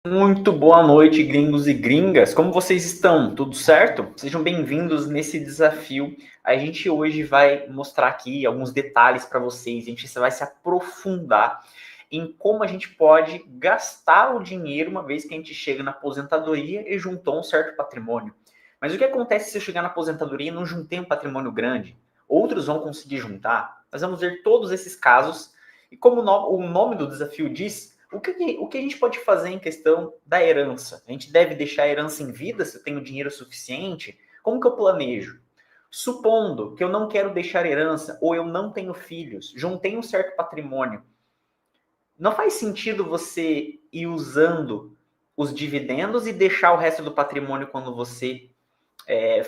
Muito boa noite, gringos e gringas. Como vocês estão? Tudo certo? Sejam bem-vindos nesse desafio. A gente hoje vai mostrar aqui alguns detalhes para vocês. A gente vai se aprofundar em como a gente pode gastar o dinheiro uma vez que a gente chega na aposentadoria e juntou um certo patrimônio. Mas o que acontece se eu chegar na aposentadoria e não juntei um patrimônio grande? Outros vão conseguir juntar? Nós vamos ver todos esses casos. E como o nome do desafio diz, o que a gente pode fazer em questão da herança? A gente deve deixar a herança em vida se eu tenho dinheiro suficiente? Como que eu planejo? Supondo que eu não quero deixar herança ou eu não tenho filhos, juntei um certo patrimônio, não faz sentido você ir usando os dividendos e deixar o resto do patrimônio quando você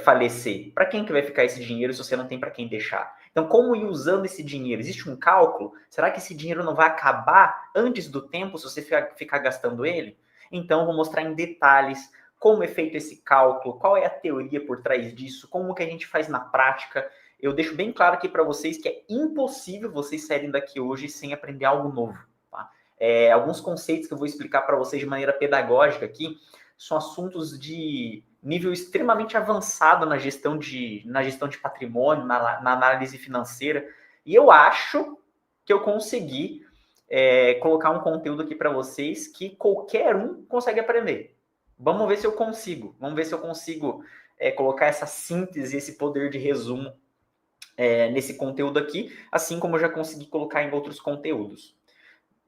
falecer. Para quem que vai ficar esse dinheiro se você não tem para quem deixar? Então, como ir usando esse dinheiro? Existe um cálculo? Será que esse dinheiro não vai acabar antes do tempo se você ficar gastando ele? Então, vou mostrar em detalhes como é feito esse cálculo, qual é a teoria por trás disso, como que a gente faz na prática. Eu deixo bem claro aqui para vocês que é impossível vocês saírem daqui hoje sem aprender algo novo. Tá? Alguns conceitos que eu vou explicar para vocês de maneira pedagógica aqui são assuntos de nível extremamente avançado na gestão de patrimônio, na análise financeira. E eu acho que eu consegui colocar um conteúdo aqui para vocês que qualquer um consegue aprender. Vamos ver se eu consigo. Vamos ver se eu consigo colocar essa síntese, esse poder de resumo nesse conteúdo aqui, assim como eu já consegui colocar em outros conteúdos.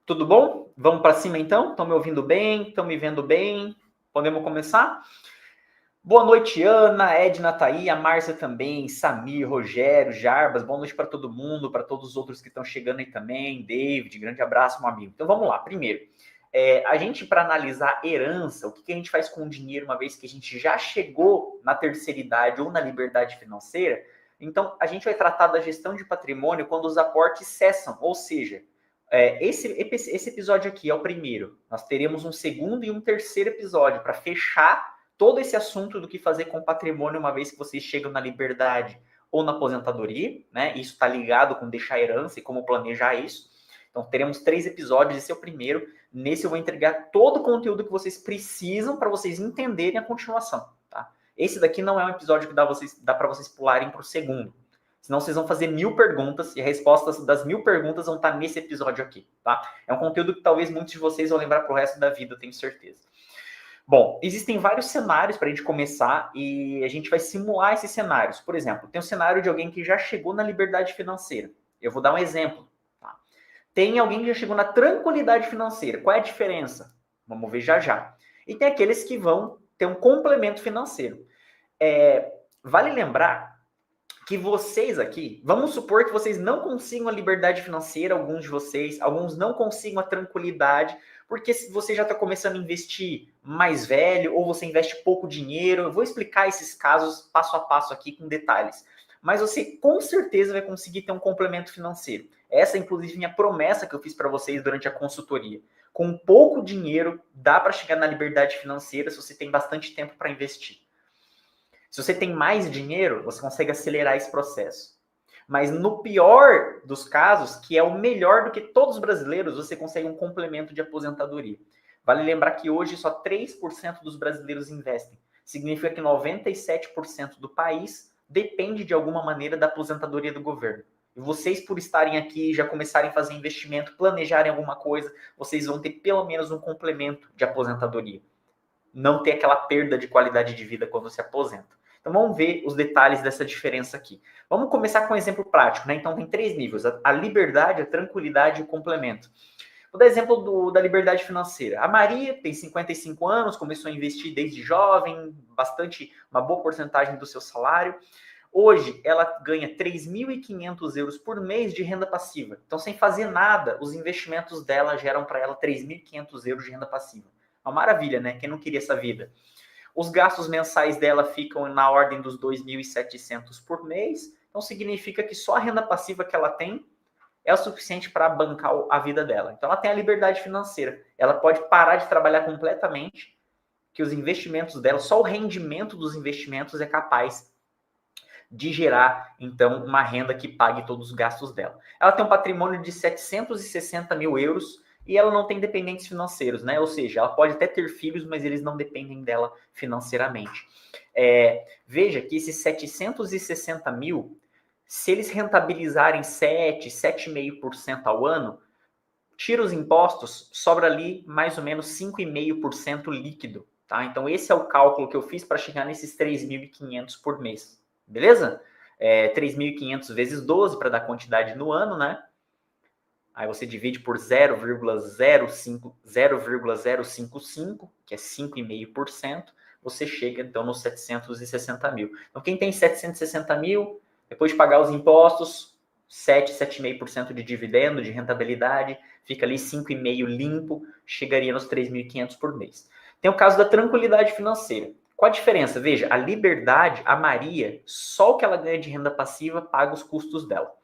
Tudo bom? Vamos para cima então? Estão me ouvindo bem? Estão me vendo bem? Podemos começar? Boa noite, Ana, Edna tá aí, a Márcia também, Samir, Rogério, Jarbas, boa noite para todo mundo, para todos os outros que estão chegando aí também, David, grande abraço, meu amigo. Então vamos lá, primeiro, a gente para analisar herança, o que a gente faz com o dinheiro uma vez que a gente já chegou na terceira idade ou na liberdade financeira, então a gente vai tratar da gestão de patrimônio quando os aportes cessam, ou seja, esse episódio aqui é o primeiro, nós teremos um segundo e um terceiro episódio para fechar todo esse assunto do que fazer com o patrimônio uma vez que vocês chegam na liberdade ou na aposentadoria, né? Isso está ligado com deixar herança e como planejar isso. Então, teremos 3 episódios, esse é o primeiro. Nesse eu vou entregar todo o conteúdo que vocês precisam para vocês entenderem a continuação, tá? Esse daqui não é um episódio que dá para vocês pularem para o segundo. Senão vocês vão fazer 1000 perguntas e a resposta das 1000 perguntas vão estar nesse episódio aqui, tá? É um conteúdo que talvez muitos de vocês vão lembrar para o resto da vida, eu tenho certeza. Bom, existem vários cenários para a gente começar e a gente vai simular esses cenários. Por exemplo, tem o cenário de alguém que já chegou na liberdade financeira. Eu vou dar um exemplo. Tá? Tem alguém que já chegou na tranquilidade financeira. Qual é a diferença? Vamos ver já já. E tem aqueles que vão ter um complemento financeiro. Vale lembrar que vocês aqui, vamos supor que vocês não consigam a liberdade financeira, alguns de vocês, alguns não consigam a tranquilidade, porque você já está começando a investir mais velho, ou você investe pouco dinheiro. Eu vou explicar esses casos passo a passo aqui com detalhes. Mas você com certeza vai conseguir ter um complemento financeiro. Essa, inclusive, minha promessa que eu fiz para vocês durante a consultoria. Com pouco dinheiro, dá para chegar na liberdade financeira se você tem bastante tempo para investir. Se você tem mais dinheiro, você consegue acelerar esse processo. Mas no pior dos casos, que é o melhor do que todos os brasileiros, você consegue um complemento de aposentadoria. Vale lembrar que hoje só 3% dos brasileiros investem. Significa que 97% do país depende de alguma maneira da aposentadoria do governo. E vocês, por estarem aqui, já começarem a fazer investimento, planejarem alguma coisa, vocês vão ter pelo menos um complemento de aposentadoria. Não ter aquela perda de qualidade de vida quando se aposenta. Então vamos ver os detalhes dessa diferença aqui. Vamos começar com um exemplo prático, né? Então tem 3 níveis: a liberdade, a tranquilidade e o complemento. Vou dar exemplo da liberdade financeira. A Maria tem 55 anos, começou a investir desde jovem, uma boa porcentagem do seu salário. Hoje ela ganha 3.500 euros por mês de renda passiva. Então, sem fazer nada, os investimentos dela geram para ela 3.500 euros de renda passiva. Uma maravilha, né? Quem não queria essa vida? Os gastos mensais dela ficam na ordem dos 2.700 por mês. Então, significa que só a renda passiva que ela tem é o suficiente para bancar a vida dela. Então, ela tem a liberdade financeira. Ela pode parar de trabalhar completamente, que os investimentos dela, só o rendimento dos investimentos é capaz de gerar, então, uma renda que pague todos os gastos dela. Ela tem um patrimônio de 760 mil euros e ela não tem dependentes financeiros, né? Ou seja, ela pode até ter filhos, mas eles não dependem dela financeiramente. Veja que esses 760 mil, se eles rentabilizarem 7,5% ao ano, tira os impostos, sobra ali mais ou menos 5,5% líquido, tá? Então esse é o cálculo que eu fiz para chegar nesses 3.500 por mês, beleza? 3.500 vezes 12 para dar quantidade no ano, né? Aí você divide por 0,055, que é 5,5%, você chega então nos 760 mil. Então quem tem 760 mil, depois de pagar os impostos, 7,5% de dividendo, de rentabilidade, fica ali 5,5% limpo, chegaria nos 3.500 por mês. Tem o caso da tranquilidade financeira. Qual a diferença? Veja, a Liberdade, a Maria, só o que ela ganha de renda passiva paga os custos dela.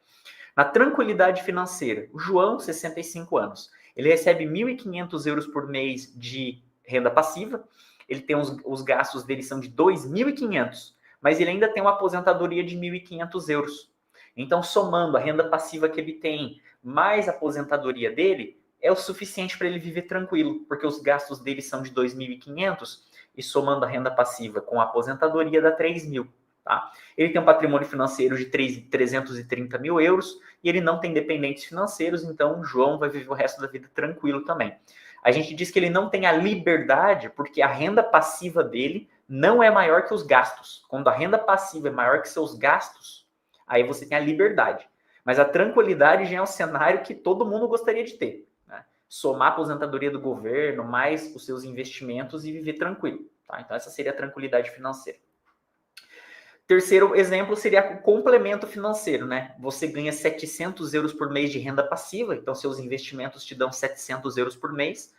Na tranquilidade financeira, o João, 65 anos, ele recebe 1.500 euros por mês de renda passiva, ele tem os gastos dele são de 2.500, mas ele ainda tem uma aposentadoria de 1.500 euros. Então, somando a renda passiva que ele tem, mais a aposentadoria dele, é o suficiente para ele viver tranquilo, porque os gastos dele são de 2.500 e somando a renda passiva com a aposentadoria dá 3.000. Tá? Ele tem um patrimônio financeiro de 330 mil euros e ele não tem dependentes financeiros, então o João vai viver o resto da vida tranquilo também. A gente diz que ele não tem a liberdade porque a renda passiva dele não é maior que os gastos. Quando a renda passiva é maior que seus gastos, aí você tem a liberdade. Mas a tranquilidade já é um cenário que todo mundo gostaria de ter. Né? Somar a aposentadoria do governo, mais os seus investimentos e viver tranquilo. Tá? Então essa seria a tranquilidade financeira. Terceiro exemplo seria o complemento financeiro, né? Você ganha 700 euros por mês de renda passiva, então seus investimentos te dão 700 euros por mês.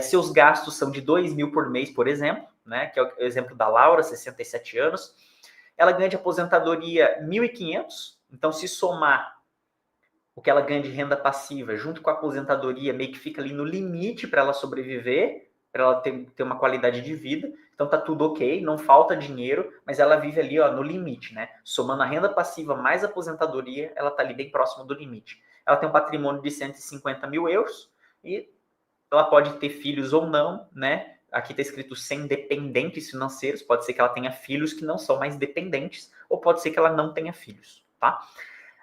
Seus gastos são de 2.000 por mês, por exemplo, né? Que é o exemplo da Laura, 67 anos. Ela ganha de aposentadoria 1.500, então se somar o que ela ganha de renda passiva junto com a aposentadoria, meio que fica ali no limite para ela sobreviver, para ela ter uma qualidade de vida. Então tá tudo ok, não falta dinheiro, mas ela vive ali no limite, né? Somando a renda passiva mais a aposentadoria, ela tá ali bem próxima do limite. Ela tem um patrimônio de 150 mil euros e ela pode ter filhos ou não, né? Aqui está escrito sem dependentes financeiros, pode ser que ela tenha filhos que não são mais dependentes, ou pode ser que ela não tenha filhos, tá?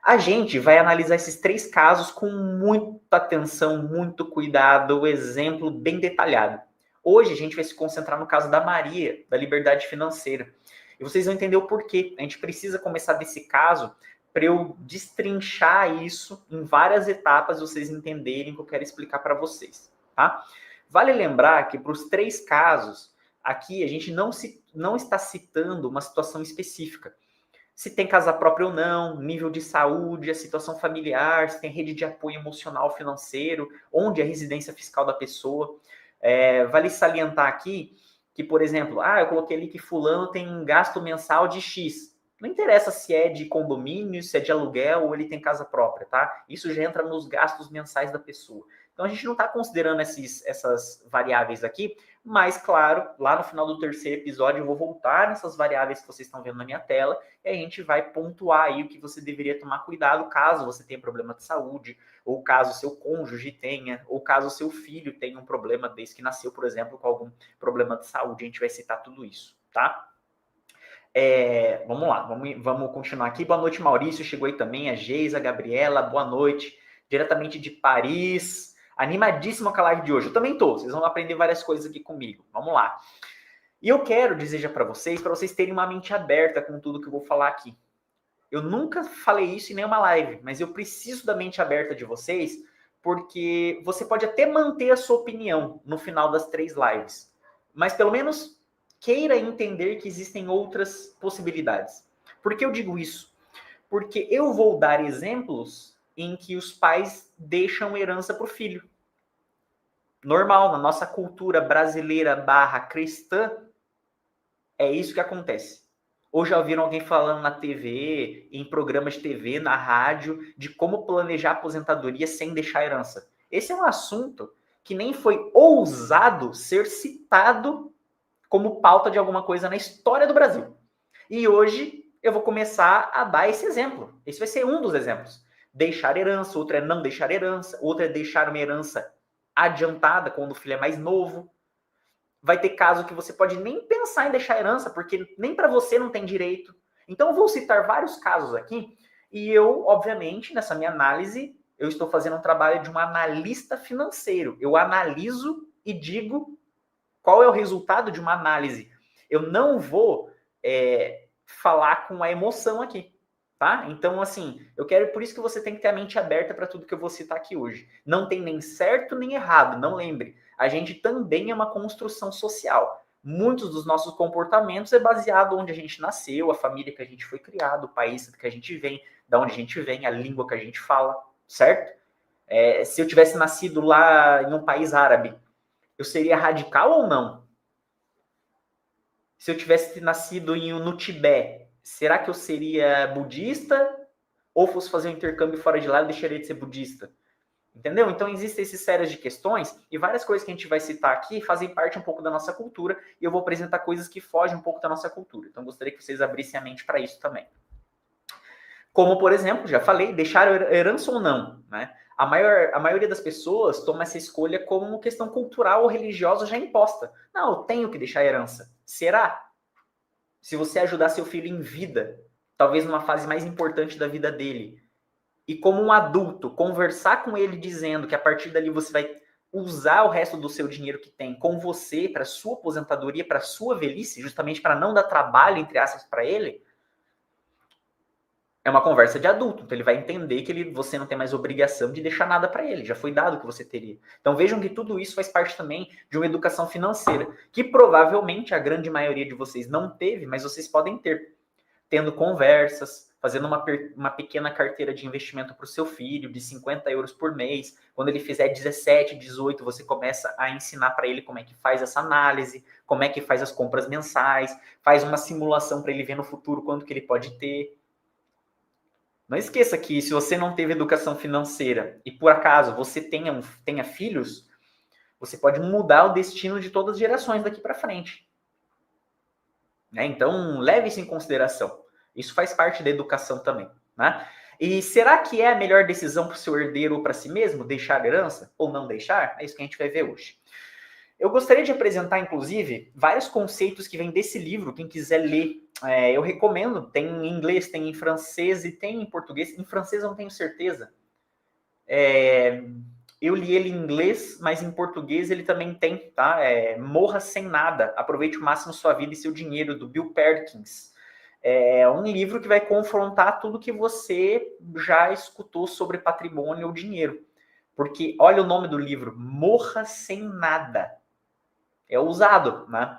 A gente vai analisar esses 3 casos com muita atenção, muito cuidado, o exemplo bem detalhado. Hoje a gente vai se concentrar no caso da Maria, da liberdade financeira. E vocês vão entender o porquê. A gente precisa começar desse caso para eu destrinchar isso em várias etapas, vocês entenderem o que eu quero explicar para vocês. Tá? Vale lembrar que para os 3 casos, aqui a gente não está citando uma situação específica. Se tem casa própria ou não, nível de saúde, a situação familiar, se tem rede de apoio emocional financeiro, onde é a residência fiscal da pessoa. Vale salientar aqui que, por exemplo, eu coloquei ali que fulano tem um gasto mensal de X. Não interessa se é de condomínio, se é de aluguel ou ele tem casa própria, tá? Isso já entra nos gastos mensais da pessoa. Então, a gente não está considerando essas variáveis aqui, mas, claro, lá no final do 3º episódio eu vou voltar nessas variáveis que vocês estão vendo na minha tela e a gente vai pontuar aí o que você deveria tomar cuidado caso você tenha problema de saúde, ou caso seu cônjuge tenha, ou caso seu filho tenha um problema desde que nasceu, por exemplo, com algum problema de saúde. A gente vai citar tudo isso, tá? Vamos lá, vamos continuar aqui. Boa noite, Maurício. Chegou aí também a Geisa, a Gabriela. Boa noite. Diretamente de Paris. Animadíssima com a live de hoje. Eu também tô. Vocês vão aprender várias coisas aqui comigo. Vamos lá. E eu quero dizer já para vocês terem uma mente aberta com tudo que eu vou falar aqui. Eu nunca falei isso em nenhuma live, mas eu preciso da mente aberta de vocês, porque você pode até manter a sua opinião no final das 3 lives, mas pelo menos queira entender que existem outras possibilidades. Por que eu digo isso? Porque eu vou dar exemplos em que os pais deixam herança para o filho. Normal, na nossa cultura brasileira / cristã, é isso que acontece. Ou já ouviram alguém falando na TV, em programas de TV, na rádio, de como planejar a aposentadoria sem deixar herança? Esse é um assunto que nem foi ousado ser citado como pauta de alguma coisa na história do Brasil. E hoje eu vou começar a dar esse exemplo. Esse vai ser um dos exemplos. Deixar herança, outro é não deixar herança, outro é deixar uma herança adiantada quando o filho é mais novo. Vai ter caso que você pode nem pensar em deixar herança, porque nem para você não tem direito. Então, eu vou citar vários casos aqui, e eu, obviamente, nessa minha análise, eu estou fazendo um trabalho de um analista financeiro. Eu analiso e digo qual é o resultado de uma análise. Eu não vou falar com a emoção aqui, tá? Então, assim, eu quero, por isso que você tem que ter a mente aberta para tudo que eu vou citar aqui hoje. Não tem nem certo nem errado, não lembre. A gente também é uma construção social. Muitos dos nossos comportamentos é baseado onde a gente nasceu, a família que a gente foi criado, o país que a gente vem, da onde a gente vem, a língua que a gente fala, certo? Se eu tivesse nascido lá em um país árabe, eu seria radical ou não? Se eu tivesse nascido no Tibete, será que eu seria budista? Ou fosse fazer um intercâmbio fora de lá, eu deixaria de ser budista? Entendeu? Então, existem essas séries de questões e várias coisas que a gente vai citar aqui fazem parte um pouco da nossa cultura e eu vou apresentar coisas que fogem um pouco da nossa cultura. Então, gostaria que vocês abrissem a mente para isso também. Como, por exemplo, já falei, deixar herança ou não, né? A maioria das pessoas toma essa escolha como uma questão cultural ou religiosa já imposta. Não, eu tenho que deixar herança. Será? Se você ajudar seu filho em vida, talvez numa fase mais importante da vida dele, e como um adulto, conversar com ele dizendo que a partir dali você vai usar o resto do seu dinheiro que tem com você para sua aposentadoria, para sua velhice, justamente para não dar trabalho, entre aspas, para ele, é uma conversa de adulto. Então ele vai entender que você não tem mais obrigação de deixar nada para ele, já foi dado o que você teria. Então vejam que tudo isso faz parte também de uma educação financeira, que provavelmente a grande maioria de vocês não teve, mas vocês podem ter. Tendo conversas, fazendo uma pequena carteira de investimento para o seu filho, de 50 euros por mês. Quando ele fizer 17, 18, você começa a ensinar para ele como é que faz essa análise, como é que faz as compras mensais, faz uma simulação para ele ver no futuro quanto que ele pode ter. Não esqueça que se você não teve educação financeira e por acaso você tenha filhos, você pode mudar o destino de todas as gerações daqui para frente. Né? Então, leve isso em consideração. Isso faz parte da educação também. Né? E será que é a melhor decisão para o seu herdeiro ou para si mesmo deixar herança ou não deixar? É isso que a gente vai ver hoje. Eu gostaria de apresentar, inclusive, vários conceitos que vêm desse livro. Quem quiser ler, eu recomendo. Tem em inglês, tem em francês e tem em português. Em francês eu não tenho certeza. Eu li ele em inglês, mas em português ele também tem, tá? Morra Sem Nada, aproveite o máximo sua vida e seu dinheiro, do Bill Perkins. É um livro que vai confrontar tudo que você já escutou sobre patrimônio ou dinheiro. Porque, olha o nome do livro, Morra Sem Nada. É ousado, né?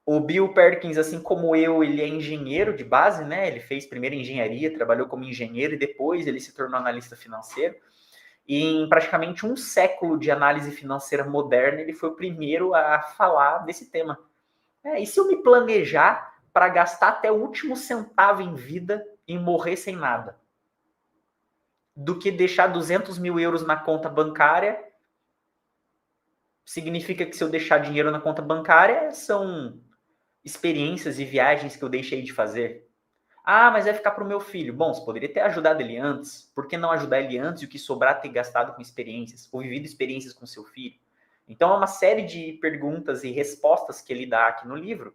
O Bill Perkins, assim como eu, ele é engenheiro de base, né? Ele fez primeiro engenharia, trabalhou como engenheiro e depois ele se tornou analista financeiro. E em praticamente um século de análise financeira moderna, ele foi o primeiro a falar desse tema. E se eu me planejar para gastar até o último centavo em vida e morrer sem nada? Do que deixar 200 mil euros na conta bancária, significa que se eu deixar dinheiro na conta bancária, são experiências e viagens que eu deixei de fazer. Ah, mas vai ficar para o meu filho. Bom, você poderia ter ajudado ele antes. Por que não ajudar ele antes e o que sobrar ter gastado com experiências? Ou vivido experiências com seu filho? Então, é uma série de perguntas e respostas que ele dá aqui no livro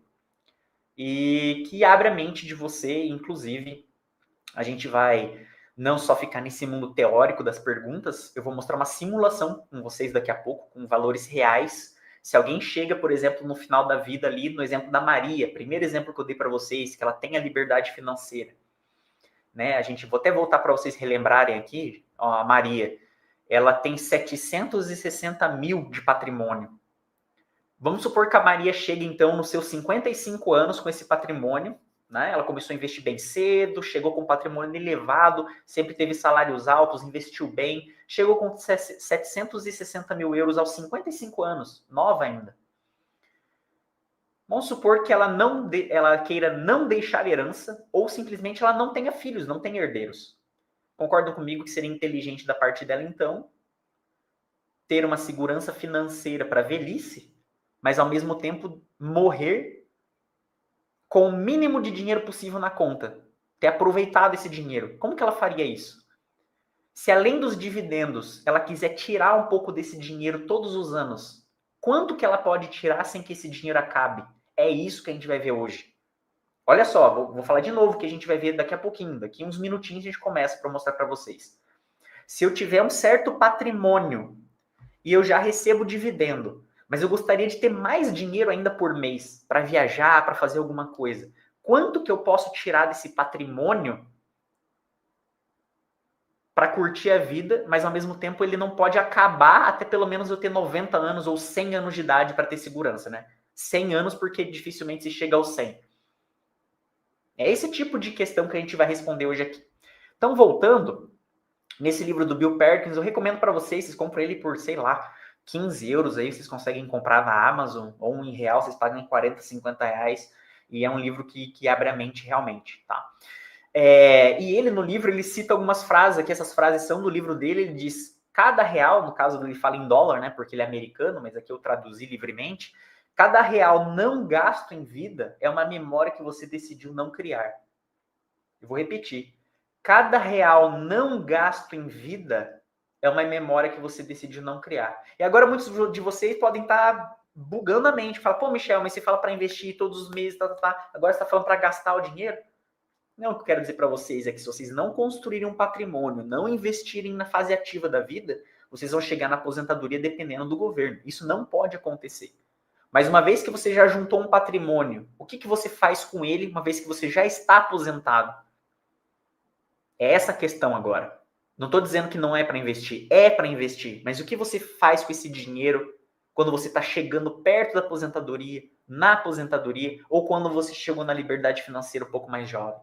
e que abre a mente de você. Inclusive, a gente vai não só ficar nesse mundo teórico das perguntas, eu vou mostrar uma simulação com vocês daqui a pouco, com valores reais. Se alguém chega, por exemplo, no final da vida ali, no exemplo da Maria, primeiro exemplo que eu dei para vocês, que ela tem a liberdade financeira, né? A gente, vou até voltar para vocês relembrarem aqui, ó, a Maria, ela tem 760 mil de patrimônio. Vamos supor que a Maria chegue, então, nos seus 55 anos com esse patrimônio, né? Ela começou a investir bem cedo, chegou com patrimônio elevado, sempre teve salários altos, investiu bem, chegou com 760 mil euros aos 55 anos, nova ainda. Vamos supor que ela queira não deixar herança ou simplesmente ela não tenha filhos, não tenha herdeiros. Concordam comigo que seria inteligente da parte dela, então, ter uma segurança financeira para a velhice, mas ao mesmo tempo morrer com o mínimo de dinheiro possível na conta, ter aproveitado esse dinheiro. Como que ela faria isso? Se além dos dividendos, ela quiser tirar um pouco desse dinheiro todos os anos, quanto que ela pode tirar sem que esse dinheiro acabe? É isso que a gente vai ver hoje. Olha só, vou falar de novo que a gente vai ver daqui a pouquinho. Daqui uns minutinhos a gente começa para mostrar para vocês. Se eu tiver um certo patrimônio e eu já recebo dividendo, mas eu gostaria de ter mais dinheiro ainda por mês para viajar, para fazer alguma coisa, quanto que eu posso tirar desse patrimônio para curtir a vida, mas ao mesmo tempo ele não pode acabar até pelo menos eu ter 90 anos ou 100 anos de idade para ter segurança, né? 100 anos porque dificilmente se chega aos 100. É esse tipo de questão que a gente vai responder hoje aqui. Então, voltando, nesse livro do Bill Perkins, eu recomendo para vocês compram ele por, sei lá, 15 euros aí, vocês conseguem comprar na Amazon, ou em real, vocês pagam em 40, 50 reais, e é um livro que abre a mente realmente, tá? E ele, no livro, ele cita algumas frases aqui, essas frases são do livro dele, ele diz, cada real, no caso ele fala em dólar, né, porque ele é americano, mas aqui eu traduzi livremente, cada real não gasto em vida é uma memória que você decidiu não criar. Eu vou repetir. Cada real não gasto em vida é uma memória que você decidiu não criar. E agora muitos de vocês podem estar bugando a mente. Fala, pô, Michel, mas você fala para investir todos os meses, agora você está falando para gastar o dinheiro? Não, o que eu quero dizer para vocês é que se vocês não construírem um patrimônio, não investirem na fase ativa da vida, vocês vão chegar na aposentadoria dependendo do governo. Isso não pode acontecer. Mas uma vez que você já juntou um patrimônio, o que você faz com ele uma vez que você já está aposentado? É essa a questão agora. Não estou dizendo que não é para investir. É para investir. Mas o que você faz com esse dinheiro quando você está chegando perto da aposentadoria, na aposentadoria, ou quando você chegou na liberdade financeira um pouco mais jovem?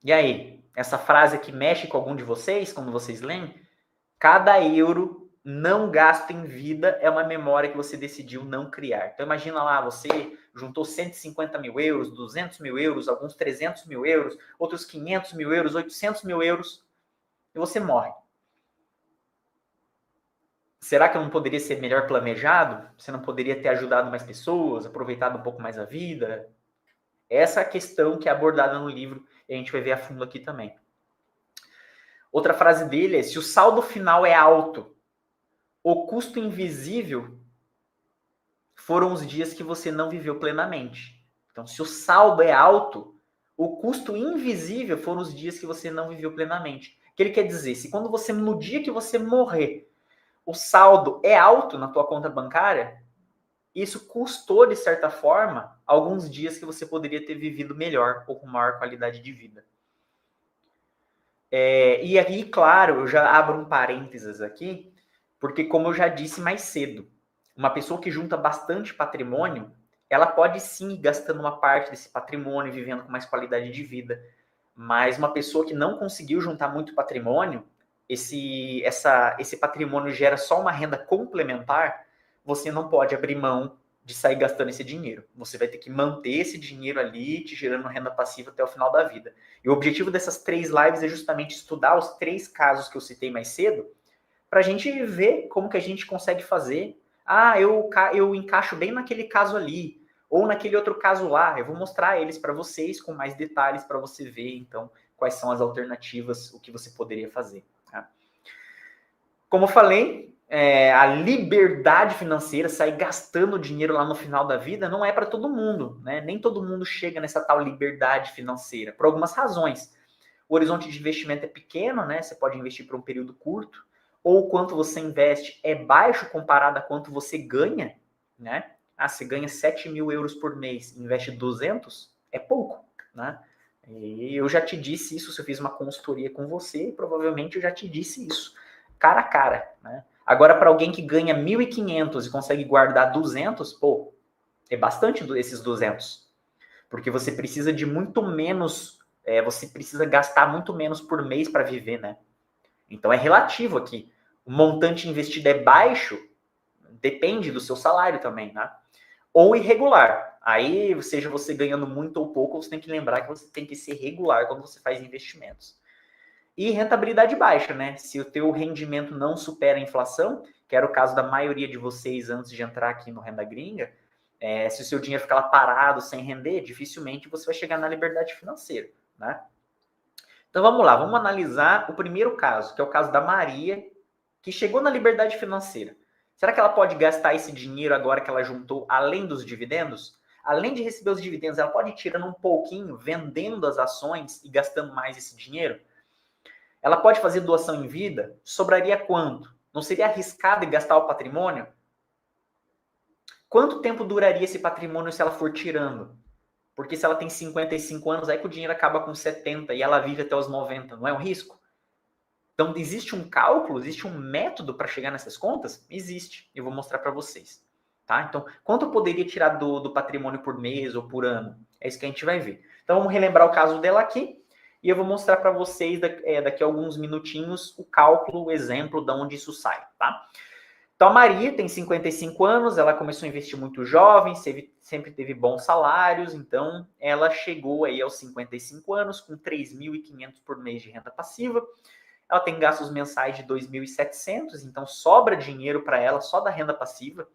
E aí? Essa frase aqui mexe com algum de vocês, quando vocês leem? Cada euro não gasto em vida é uma memória que você decidiu não criar. Então imagina lá, você juntou 150 mil euros, 200 mil euros, alguns 300 mil euros, outros 500 mil euros, 800 mil euros, e você morre. Será que não poderia ser melhor planejado? Você não poderia ter ajudado mais pessoas, aproveitado um pouco mais a vida? Essa é a questão que é abordada no livro e a gente vai ver a fundo aqui também. Outra frase dele é: se o saldo final é alto, o custo invisível foram os dias que você não viveu plenamente. Então, se o saldo é alto, o custo invisível foram os dias que você não viveu plenamente. O que ele quer dizer? Se quando você, no dia que você morrer, o saldo é alto na tua conta bancária, isso custou, de certa forma, alguns dias que você poderia ter vivido melhor ou com maior qualidade de vida. E aí, claro, eu já abro um parênteses aqui, porque como eu já disse mais cedo, uma pessoa que junta bastante patrimônio, ela pode sim ir gastando uma parte desse patrimônio, vivendo com mais qualidade de vida. Mas uma pessoa que não conseguiu juntar muito patrimônio, esse patrimônio gera só uma renda complementar, você não pode abrir mão de sair gastando esse dinheiro. Você vai ter que manter esse dinheiro ali, te gerando renda passiva até o final da vida. E o objetivo dessas 3 lives é justamente estudar os 3 casos que eu citei mais cedo, para a gente ver como que a gente consegue fazer. Eu encaixo bem naquele caso ali, ou naquele outro caso lá. Eu vou mostrar eles para vocês com mais detalhes para você ver, então, quais são as alternativas, o que você poderia fazer. Tá? Como eu falei, a liberdade financeira, sair gastando dinheiro lá no final da vida, não é para todo mundo, né? Nem todo mundo chega nessa tal liberdade financeira, por algumas razões. O horizonte de investimento é pequeno, né? Você pode investir por um período curto, ou quanto você investe é baixo comparado a quanto você ganha, né? Você ganha 7 mil euros por mês e investe 200, é pouco, né? E eu já te disse isso, se eu fiz uma consultoria com você, provavelmente eu já te disse isso, cara a cara, né? Agora, para alguém que ganha 1.500 e consegue guardar 200, pô, é bastante esses 200, porque você precisa de muito menos, você precisa gastar muito menos por mês para viver, né? Então é relativo aqui. O montante investido é baixo, depende do seu salário também, né? Ou irregular. Aí, seja você ganhando muito ou pouco, você tem que lembrar que você tem que ser regular quando você faz investimentos. E rentabilidade baixa, né? Se o teu rendimento não supera a inflação, que era o caso da maioria de vocês antes de entrar aqui no Renda Gringa, se o seu dinheiro ficar lá parado, sem render, dificilmente você vai chegar na liberdade financeira, né? Então vamos lá, vamos analisar o primeiro caso, que é o caso da Maria, que chegou na liberdade financeira. Será que ela pode gastar esse dinheiro agora que ela juntou, além dos dividendos? Além de receber os dividendos, ela pode ir tirando um pouquinho, vendendo as ações e gastando mais esse dinheiro? Ela pode fazer doação em vida? Sobraria quanto? Não seria arriscado gastar o patrimônio? Quanto tempo duraria esse patrimônio se ela for tirando? Porque se ela tem 55 anos, aí que o dinheiro acaba com 70 e ela vive até os 90, não é um risco? Então, existe um cálculo, existe um método para chegar nessas contas? Existe. Eu vou mostrar para vocês. Tá? Então, quanto eu poderia tirar do patrimônio por mês ou por ano? É isso que a gente vai ver. Então, vamos relembrar o caso dela aqui. E eu vou mostrar para vocês daqui a alguns minutinhos o cálculo, o exemplo de onde isso sai. Tá? Então, a Maria tem 55 anos, ela começou a investir muito jovem, sempre teve bons salários, então ela chegou aí aos 55 anos com 3.500 por mês de renda passiva. Ela tem gastos mensais de 2.700, então sobra dinheiro para ela só da renda passiva.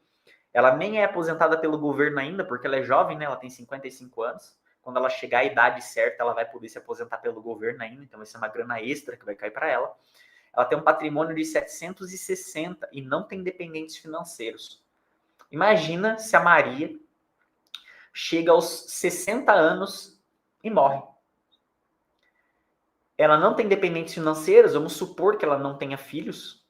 Ela nem é aposentada pelo governo ainda, porque ela é jovem, né? Ela tem 55 anos. Quando ela chegar à idade certa, ela vai poder se aposentar pelo governo ainda, então vai ser uma grana extra que vai cair para ela. Ela tem um patrimônio de 760 e não tem dependentes financeiros. Imagina se a Maria chega aos 60 anos e morre. Ela não tem dependentes financeiros, vamos supor que ela não tenha filhos,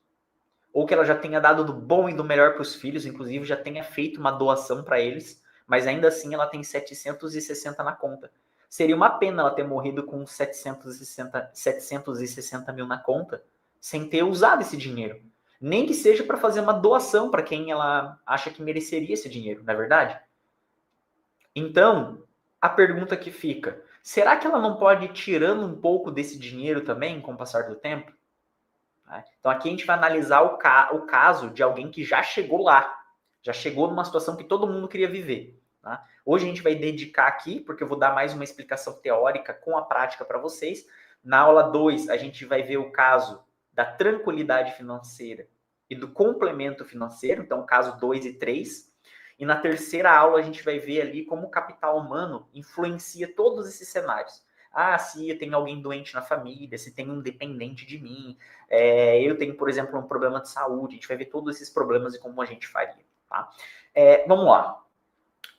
ou que ela já tenha dado do bom e do melhor para os filhos, inclusive já tenha feito uma doação para eles, mas ainda assim ela tem 760 na conta. Seria uma pena ela ter morrido com 760 mil na conta, sem ter usado esse dinheiro. Nem que seja para fazer uma doação para quem ela acha que mereceria esse dinheiro, não é verdade? Então, a pergunta que fica, será que ela não pode ir tirando um pouco desse dinheiro também com o passar do tempo? Então aqui a gente vai analisar o caso de alguém que já chegou lá, já chegou numa situação que todo mundo queria viver. Tá? Hoje a gente vai dedicar aqui, porque eu vou dar mais uma explicação teórica com a prática para vocês. Na aula 2, a gente vai ver o caso da tranquilidade financeira e do complemento financeiro, então caso 2 e 3. E na terceira aula a gente vai ver ali como o capital humano influencia todos esses cenários. Ah, se eu tenho alguém doente na família, se tem um dependente de mim, eu tenho, por exemplo, um problema de saúde, a gente vai ver todos esses problemas e como a gente faria. Tá? Vamos lá.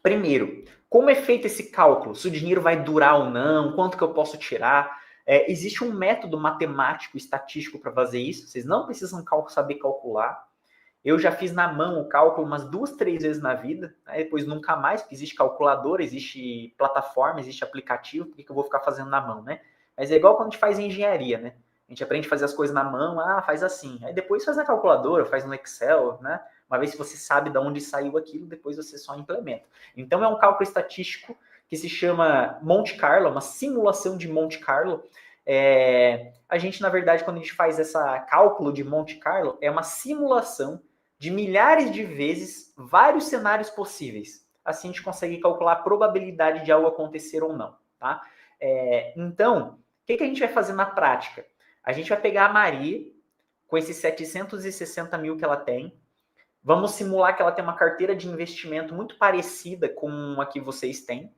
Primeiro, como é feito esse cálculo? Se o dinheiro vai durar ou não, quanto que eu posso tirar? Existe um método matemático, estatístico para fazer isso, vocês não precisam saber calcular. Eu já fiz na mão o cálculo umas 2, 3 vezes na vida, né? Depois nunca mais, porque existe calculadora, existe plataforma, existe aplicativo, por que eu vou ficar fazendo na mão, né? Mas é igual quando a gente faz engenharia, né? A gente aprende a fazer as coisas na mão, faz assim. Aí depois faz na calculadora, faz no Excel, né? Uma vez que você sabe de onde saiu aquilo, depois você só implementa. Então é um cálculo estatístico que se chama Monte Carlo, uma simulação de Monte Carlo. A gente, na verdade, quando a gente faz esse cálculo de Monte Carlo, é uma simulação de milhares de vezes vários cenários possíveis. Assim a gente consegue calcular a probabilidade de algo acontecer ou não. Tá? Então, o que a gente vai fazer na prática? A gente vai pegar a Maria, com esses 760 mil que ela tem, vamos simular que ela tem uma carteira de investimento muito parecida com a que vocês têm,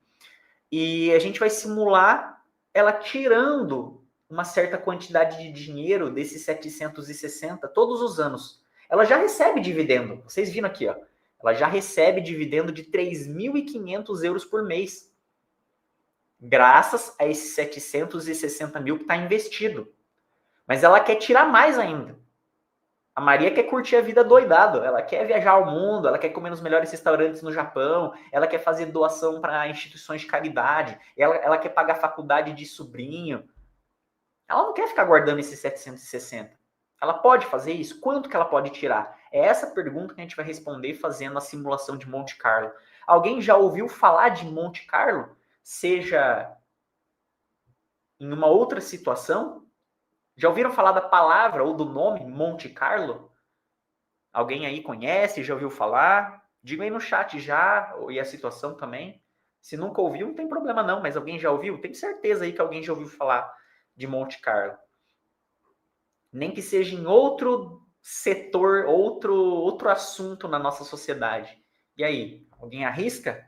e a gente vai simular ela tirando uma certa quantidade de dinheiro desses 760 todos os anos. Ela já recebe dividendo. Vocês viram aqui, ó. Ela já recebe dividendo de 3.500 euros por mês. Graças a esses 760 mil que está investido. Mas ela quer tirar mais ainda. A Maria quer curtir a vida doidado. Ela quer viajar ao mundo, ela quer comer nos melhores restaurantes no Japão, ela quer fazer doação para instituições de caridade, ela quer pagar faculdade de sobrinho. Ela não quer ficar guardando esses 760. Ela pode fazer isso? Quanto que ela pode tirar? É essa pergunta que a gente vai responder fazendo a simulação de Monte Carlo. Alguém já ouviu falar de Monte Carlo? Seja em uma outra situação? Já ouviram falar da palavra ou do nome Monte Carlo? Alguém aí conhece? Já ouviu falar? Diga aí no chat já, e a situação também. Se nunca ouviu, não tem problema não, mas alguém já ouviu? Tenho certeza aí que alguém já ouviu falar de Monte Carlo. Nem que seja em outro setor, outro assunto na nossa sociedade. E aí, alguém arrisca?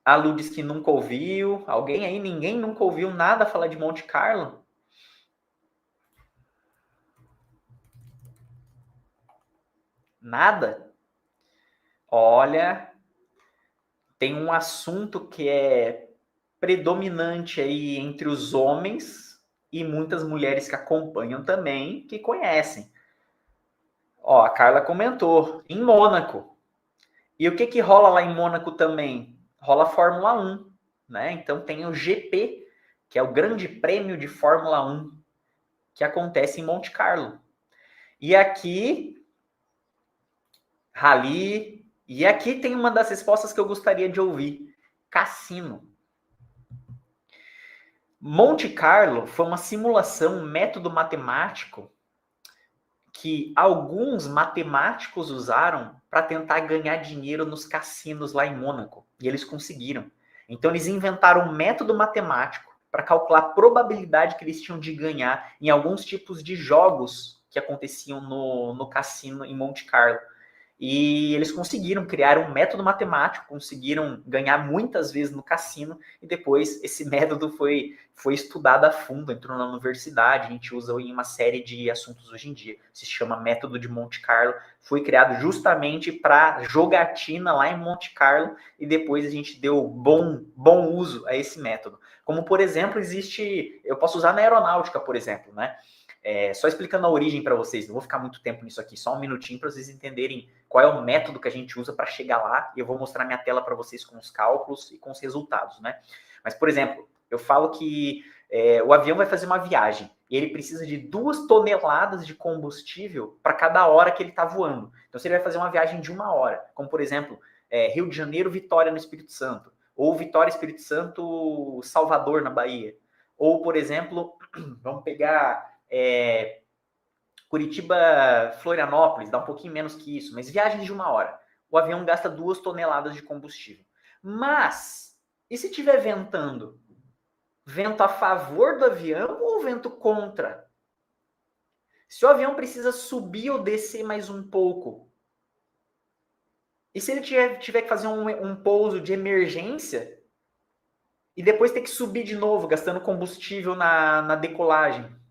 A Lu diz que nunca ouviu. Alguém aí? Ninguém nunca ouviu nada falar de Monte Carlo? Nada? Olha, tem um assunto que é predominante aí entre os homens e muitas mulheres que acompanham também, que conhecem. Ó, a Carla comentou, em Mônaco. E o que que rola lá em Mônaco também? Rola Fórmula 1, né? Então tem o GP, que é o Grande Prêmio de Fórmula 1, que acontece em Monte Carlo. E aqui, Rally, e aqui tem uma das respostas que eu gostaria de ouvir. Cassino. Monte Carlo foi uma simulação, um método matemático que alguns matemáticos usaram para tentar ganhar dinheiro nos cassinos lá em Mônaco. E eles conseguiram. Então eles inventaram um método matemático para calcular a probabilidade que eles tinham de ganhar em alguns tipos de jogos que aconteciam no cassino em Monte Carlo. E eles conseguiram criar um método matemático, conseguiram ganhar muitas vezes no cassino, e depois esse método foi estudado a fundo, entrou na universidade, a gente usa em uma série de assuntos hoje em dia. Se chama método de Monte Carlo, foi criado justamente para jogatina lá em Monte Carlo, e depois a gente deu bom uso a esse método. Como, por exemplo, existe... Eu posso usar na aeronáutica, por exemplo, né? Só explicando a origem para vocês, não vou ficar muito tempo nisso aqui, só um minutinho para vocês entenderem qual é o método que a gente usa para chegar lá, e eu vou mostrar minha tela para vocês com os cálculos e com os resultados, né? Mas, por exemplo, eu falo que o avião vai fazer uma viagem e ele precisa de 2 toneladas de combustível para cada hora que ele está voando. Então, se ele vai fazer uma viagem de 1 hora, como, por exemplo, Rio de Janeiro, Vitória no Espírito Santo, ou Vitória, Espírito Santo, Salvador, na Bahia, ou, por exemplo, vamos pegar... Curitiba, Florianópolis, dá um pouquinho menos que isso, mas viagens de 1 hora. O avião gasta 2 toneladas de combustível. Mas, e se estiver ventando? Vento a favor do avião ou vento contra? Se o avião precisa subir ou descer mais um pouco? E se ele tiver que fazer um pouso de emergência e depois ter que subir de novo, gastando combustível na decolagem?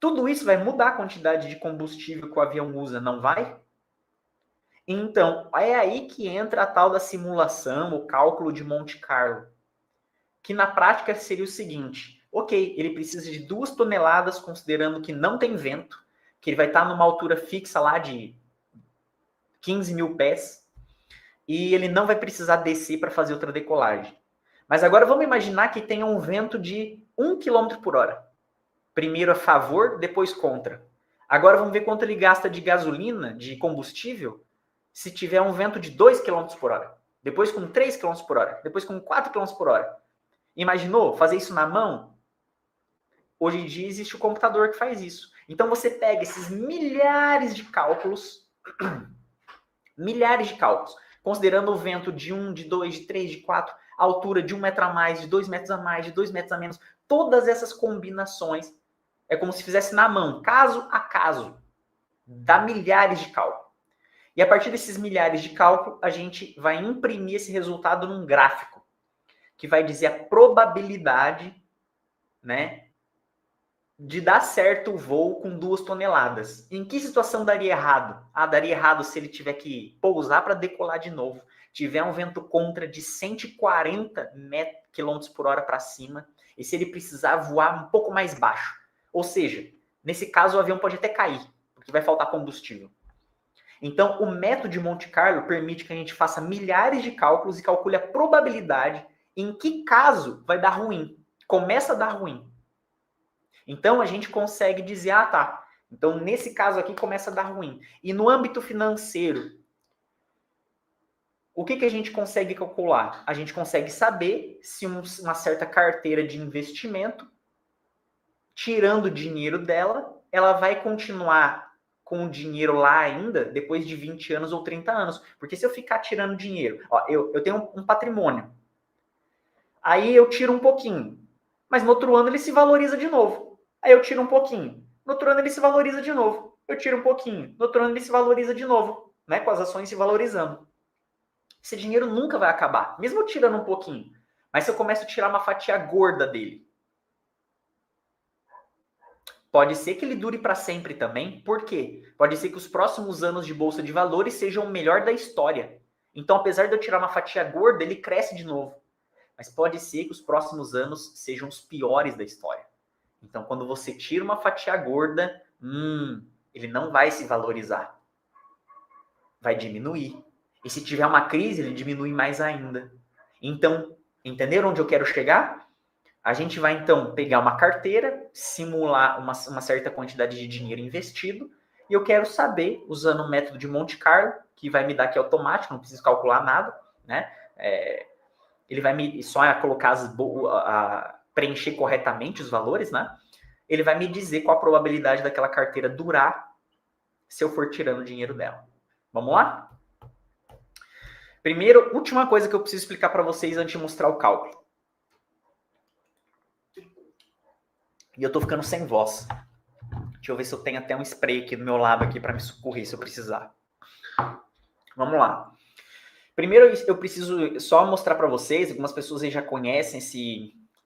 Tudo isso vai mudar a quantidade de combustível que o avião usa, não vai? Então, é aí que entra a tal da simulação, o cálculo de Monte Carlo, que na prática seria o seguinte: ok, ele precisa de 2 toneladas, considerando que não tem vento, que ele vai estar numa altura fixa lá de 15 mil pés, e ele não vai precisar descer para fazer outra decolagem. Mas agora vamos imaginar que tenha um vento de 1 km por hora. Primeiro a favor, depois contra. Agora vamos ver quanto ele gasta de gasolina, de combustível, se tiver um vento de 2 km por hora. Depois com 3 km por hora. Depois com 4 km por hora. Imaginou fazer isso na mão? Hoje em dia existe o computador que faz isso. Então você pega esses milhares de cálculos, considerando o vento de 1, de 2, de 3, de 4, a altura de 1 metro a mais, de 2 metros a mais, de 2 metros a menos, todas essas combinações é como se fizesse na mão, caso a caso. Dá milhares de cálculos. E a partir desses milhares de cálculos, a gente vai imprimir esse resultado num gráfico, que vai dizer a probabilidade, né, de dar certo o voo com 2 toneladas. Em que situação daria errado? Daria errado se ele tiver que pousar para decolar de novo, tiver um vento contra de 140 km por hora para cima, e se ele precisar voar um pouco mais baixo. Ou seja, nesse caso o avião pode até cair, porque vai faltar combustível. Então, o método de Monte Carlo permite que a gente faça milhares de cálculos e calcule a probabilidade em que caso vai dar ruim. Começa a dar ruim. Então, a gente consegue dizer, tá, então nesse caso aqui começa a dar ruim. E no âmbito financeiro, o que a gente consegue calcular? A gente consegue saber se uma certa carteira de investimento, tirando o dinheiro dela, ela vai continuar com o dinheiro lá ainda depois de 20 anos ou 30 anos. Porque se eu ficar tirando dinheiro... eu tenho um patrimônio. Aí eu tiro um pouquinho. Mas no outro ano ele se valoriza de novo. Aí eu tiro um pouquinho. No outro ano ele se valoriza de novo. Eu tiro um pouquinho. No outro ano ele se valoriza de novo. Né? Com as ações se valorizando. esse dinheiro nunca vai acabar, mesmo eu tirando um pouquinho. Mas se eu começo a tirar uma fatia gorda dele, pode ser que ele dure para sempre também. Por quê? Pode ser que os próximos anos de bolsa de valores sejam o melhor da história. Então, apesar de eu tirar uma fatia gorda, ele cresce de novo. Mas pode ser que os próximos anos sejam os piores da história. Então, quando você tira uma fatia gorda, ele não vai se valorizar. Vai diminuir. E se tiver uma crise, ele diminui mais ainda. Então, entenderam onde eu quero chegar? A gente vai, então, pegar uma carteira, simular uma certa quantidade de dinheiro investido, e eu quero saber, usando o método de Monte Carlo, que vai me dar aqui automático, não preciso calcular nada, né? Ele vai me só colocar preencher corretamente os valores, né? Ele vai me dizer qual a probabilidade daquela carteira durar se eu for tirando o dinheiro dela. Vamos lá? Primeiro, última coisa que eu preciso explicar para vocês antes de mostrar o cálculo. E eu tô ficando sem voz. Deixa eu ver se eu tenho até um spray aqui do meu lado aqui para me socorrer se eu precisar. Vamos lá. Primeiro, eu preciso só mostrar para vocês, algumas pessoas aí já conhecem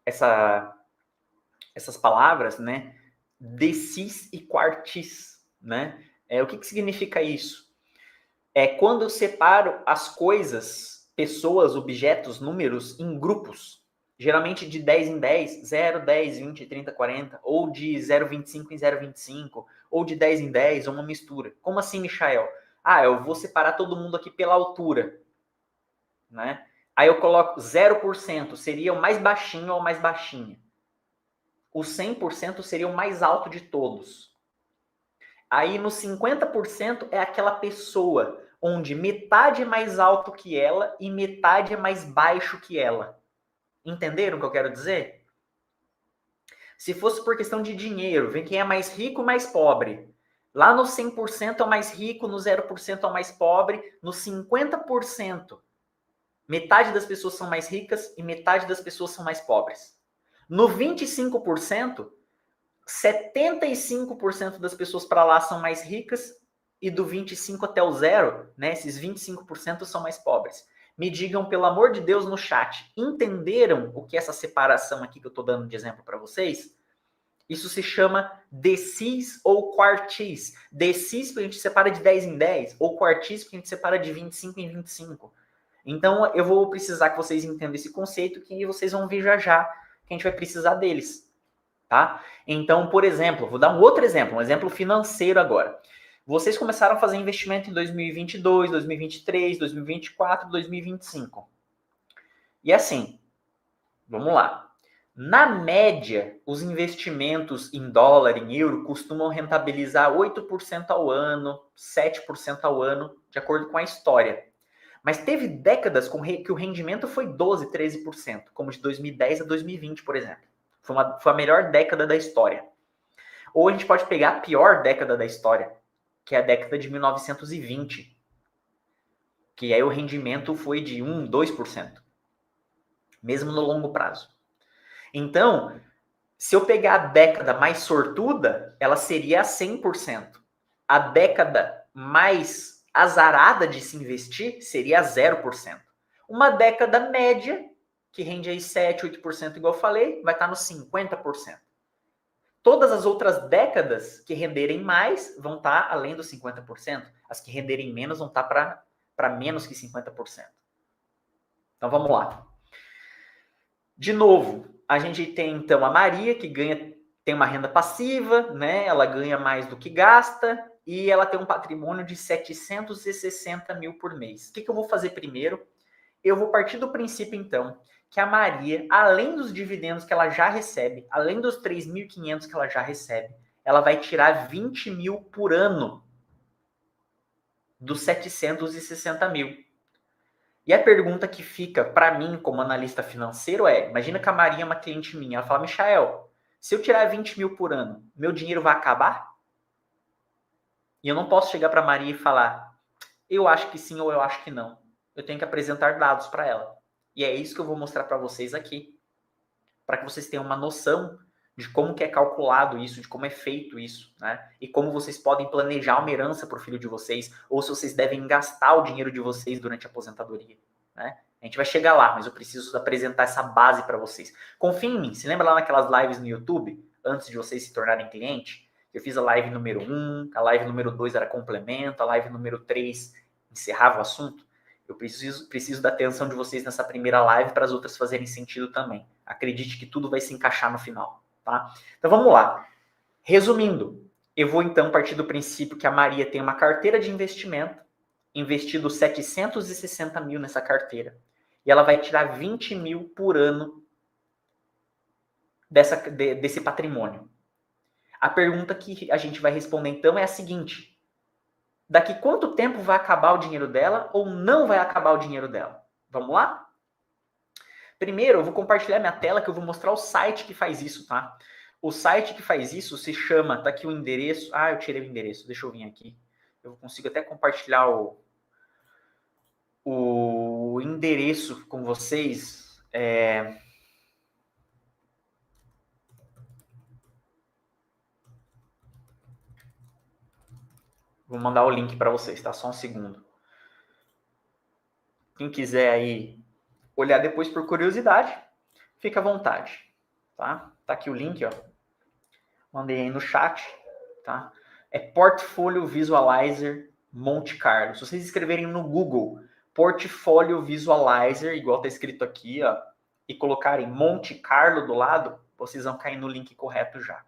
essas palavras, né? Decis e quartis, né? O que significa isso? É quando eu separo as coisas, pessoas, objetos, números em grupos. Geralmente de 10 em 10, 0, 10, 20, 30, 40, ou de 0,25 em 0,25, ou de 10 em 10, ou uma mistura. Como assim, Michael? Eu vou separar todo mundo aqui pela altura, né? Aí eu coloco 0%, seria o mais baixinho ou mais baixinha. O 100% seria o mais alto de todos. Aí no 50% é aquela pessoa onde metade é mais alto que ela e metade é mais baixo que ela. Entenderam o que eu quero dizer? Se fosse por questão de dinheiro, vem quem é mais rico e mais pobre. Lá no 100% é o mais rico, no 0% é o mais pobre, no 50%, metade das pessoas são mais ricas e metade das pessoas são mais pobres. No 25%, 75% das pessoas para lá são mais ricas e do 25 até o 0, né, esses 25% são mais pobres. Me digam, pelo amor de Deus, no chat, entenderam o que é essa separação aqui que eu estou dando de exemplo para vocês? Isso se chama decis ou quartis. Decis porque a gente separa de 10 em 10, ou quartis porque a gente separa de 25 em 25. Então, eu vou precisar que vocês entendam esse conceito, que vocês vão ver já já que a gente vai precisar deles. Tá? Então, por exemplo, vou dar um outro exemplo, um exemplo financeiro agora. Vocês começaram a fazer investimento em 2022, 2023, 2024, 2025. E assim, vamos lá. Na média, os investimentos em dólar, em euro, costumam rentabilizar 8% ao ano, 7% ao ano, de acordo com a história. Mas teve décadas que o rendimento foi 12%, 13%, como de 2010 a 2020, por exemplo. Foi a melhor década da história. Ou a gente pode pegar a pior década da história, que é a década de 1920. Que aí o rendimento foi de 1%, 2%. Mesmo no longo prazo. Então, se eu pegar a década mais sortuda, ela seria a 100%. A década mais azarada de se investir seria a 0%. Uma década média, que rende aí 7%, 8%, igual eu falei, vai estar nos 50%. Todas as outras décadas que renderem mais vão estar além dos 50%. As que renderem menos vão estar para menos que 50%. Então vamos lá. De novo, a gente tem então a Maria, que tem uma renda passiva, né? Ela ganha mais do que gasta e ela tem um patrimônio de 760 mil por mês. O que eu vou fazer primeiro? Eu vou partir do princípio, então, que a Maria, além dos dividendos que ela já recebe, além dos 3.500 que ela já recebe, ela vai tirar 20 mil por ano dos 760 mil. E a pergunta que fica para mim, como analista financeiro, imagina que a Maria é uma cliente minha, ela fala, Michael, se eu tirar 20 mil por ano, meu dinheiro vai acabar? E eu não posso chegar para a Maria e falar, eu acho que sim ou eu acho que não. Eu tenho que apresentar dados para ela. E é isso que eu vou mostrar para vocês aqui. Para que vocês tenham uma noção de como que é calculado isso, de como é feito isso, né? E como vocês podem planejar uma herança para o filho de vocês, ou se vocês devem gastar o dinheiro de vocês durante a aposentadoria, né? A gente vai chegar lá, mas eu preciso apresentar essa base para vocês. Confia em mim. Se lembra lá naquelas lives no YouTube, antes de vocês se tornarem cliente? Eu fiz a live número 1, a live número 2 era complemento, a live número 3 encerrava o assunto. Eu preciso da atenção de vocês nessa primeira live para as outras fazerem sentido também. Acredite que tudo vai se encaixar no final, tá? Então vamos lá. Resumindo, eu vou então partir do princípio que a Maria tem uma carteira de investimento, investido 760 mil nessa carteira, e ela vai tirar 20 mil por ano desse patrimônio. A pergunta que a gente vai responder então é a seguinte: daqui quanto tempo vai acabar o dinheiro dela ou não vai acabar o dinheiro dela? Vamos lá? Primeiro, eu vou compartilhar minha tela que eu vou mostrar o site que faz isso, tá? O site que faz isso se chama, tá aqui o endereço. Ah, eu tirei o endereço, deixa eu vir aqui. Eu consigo até compartilhar o endereço com vocês. Vou mandar o link para vocês, tá? Só um segundo. Quem quiser aí olhar depois por curiosidade, fica à vontade, tá? Tá aqui o link, ó. Mandei aí no chat, tá? É Portfolio Visualizer Monte Carlo. Se vocês escreverem no Google Portfolio Visualizer, igual tá escrito aqui, ó, e colocarem Monte Carlo do lado, vocês vão cair no link correto já.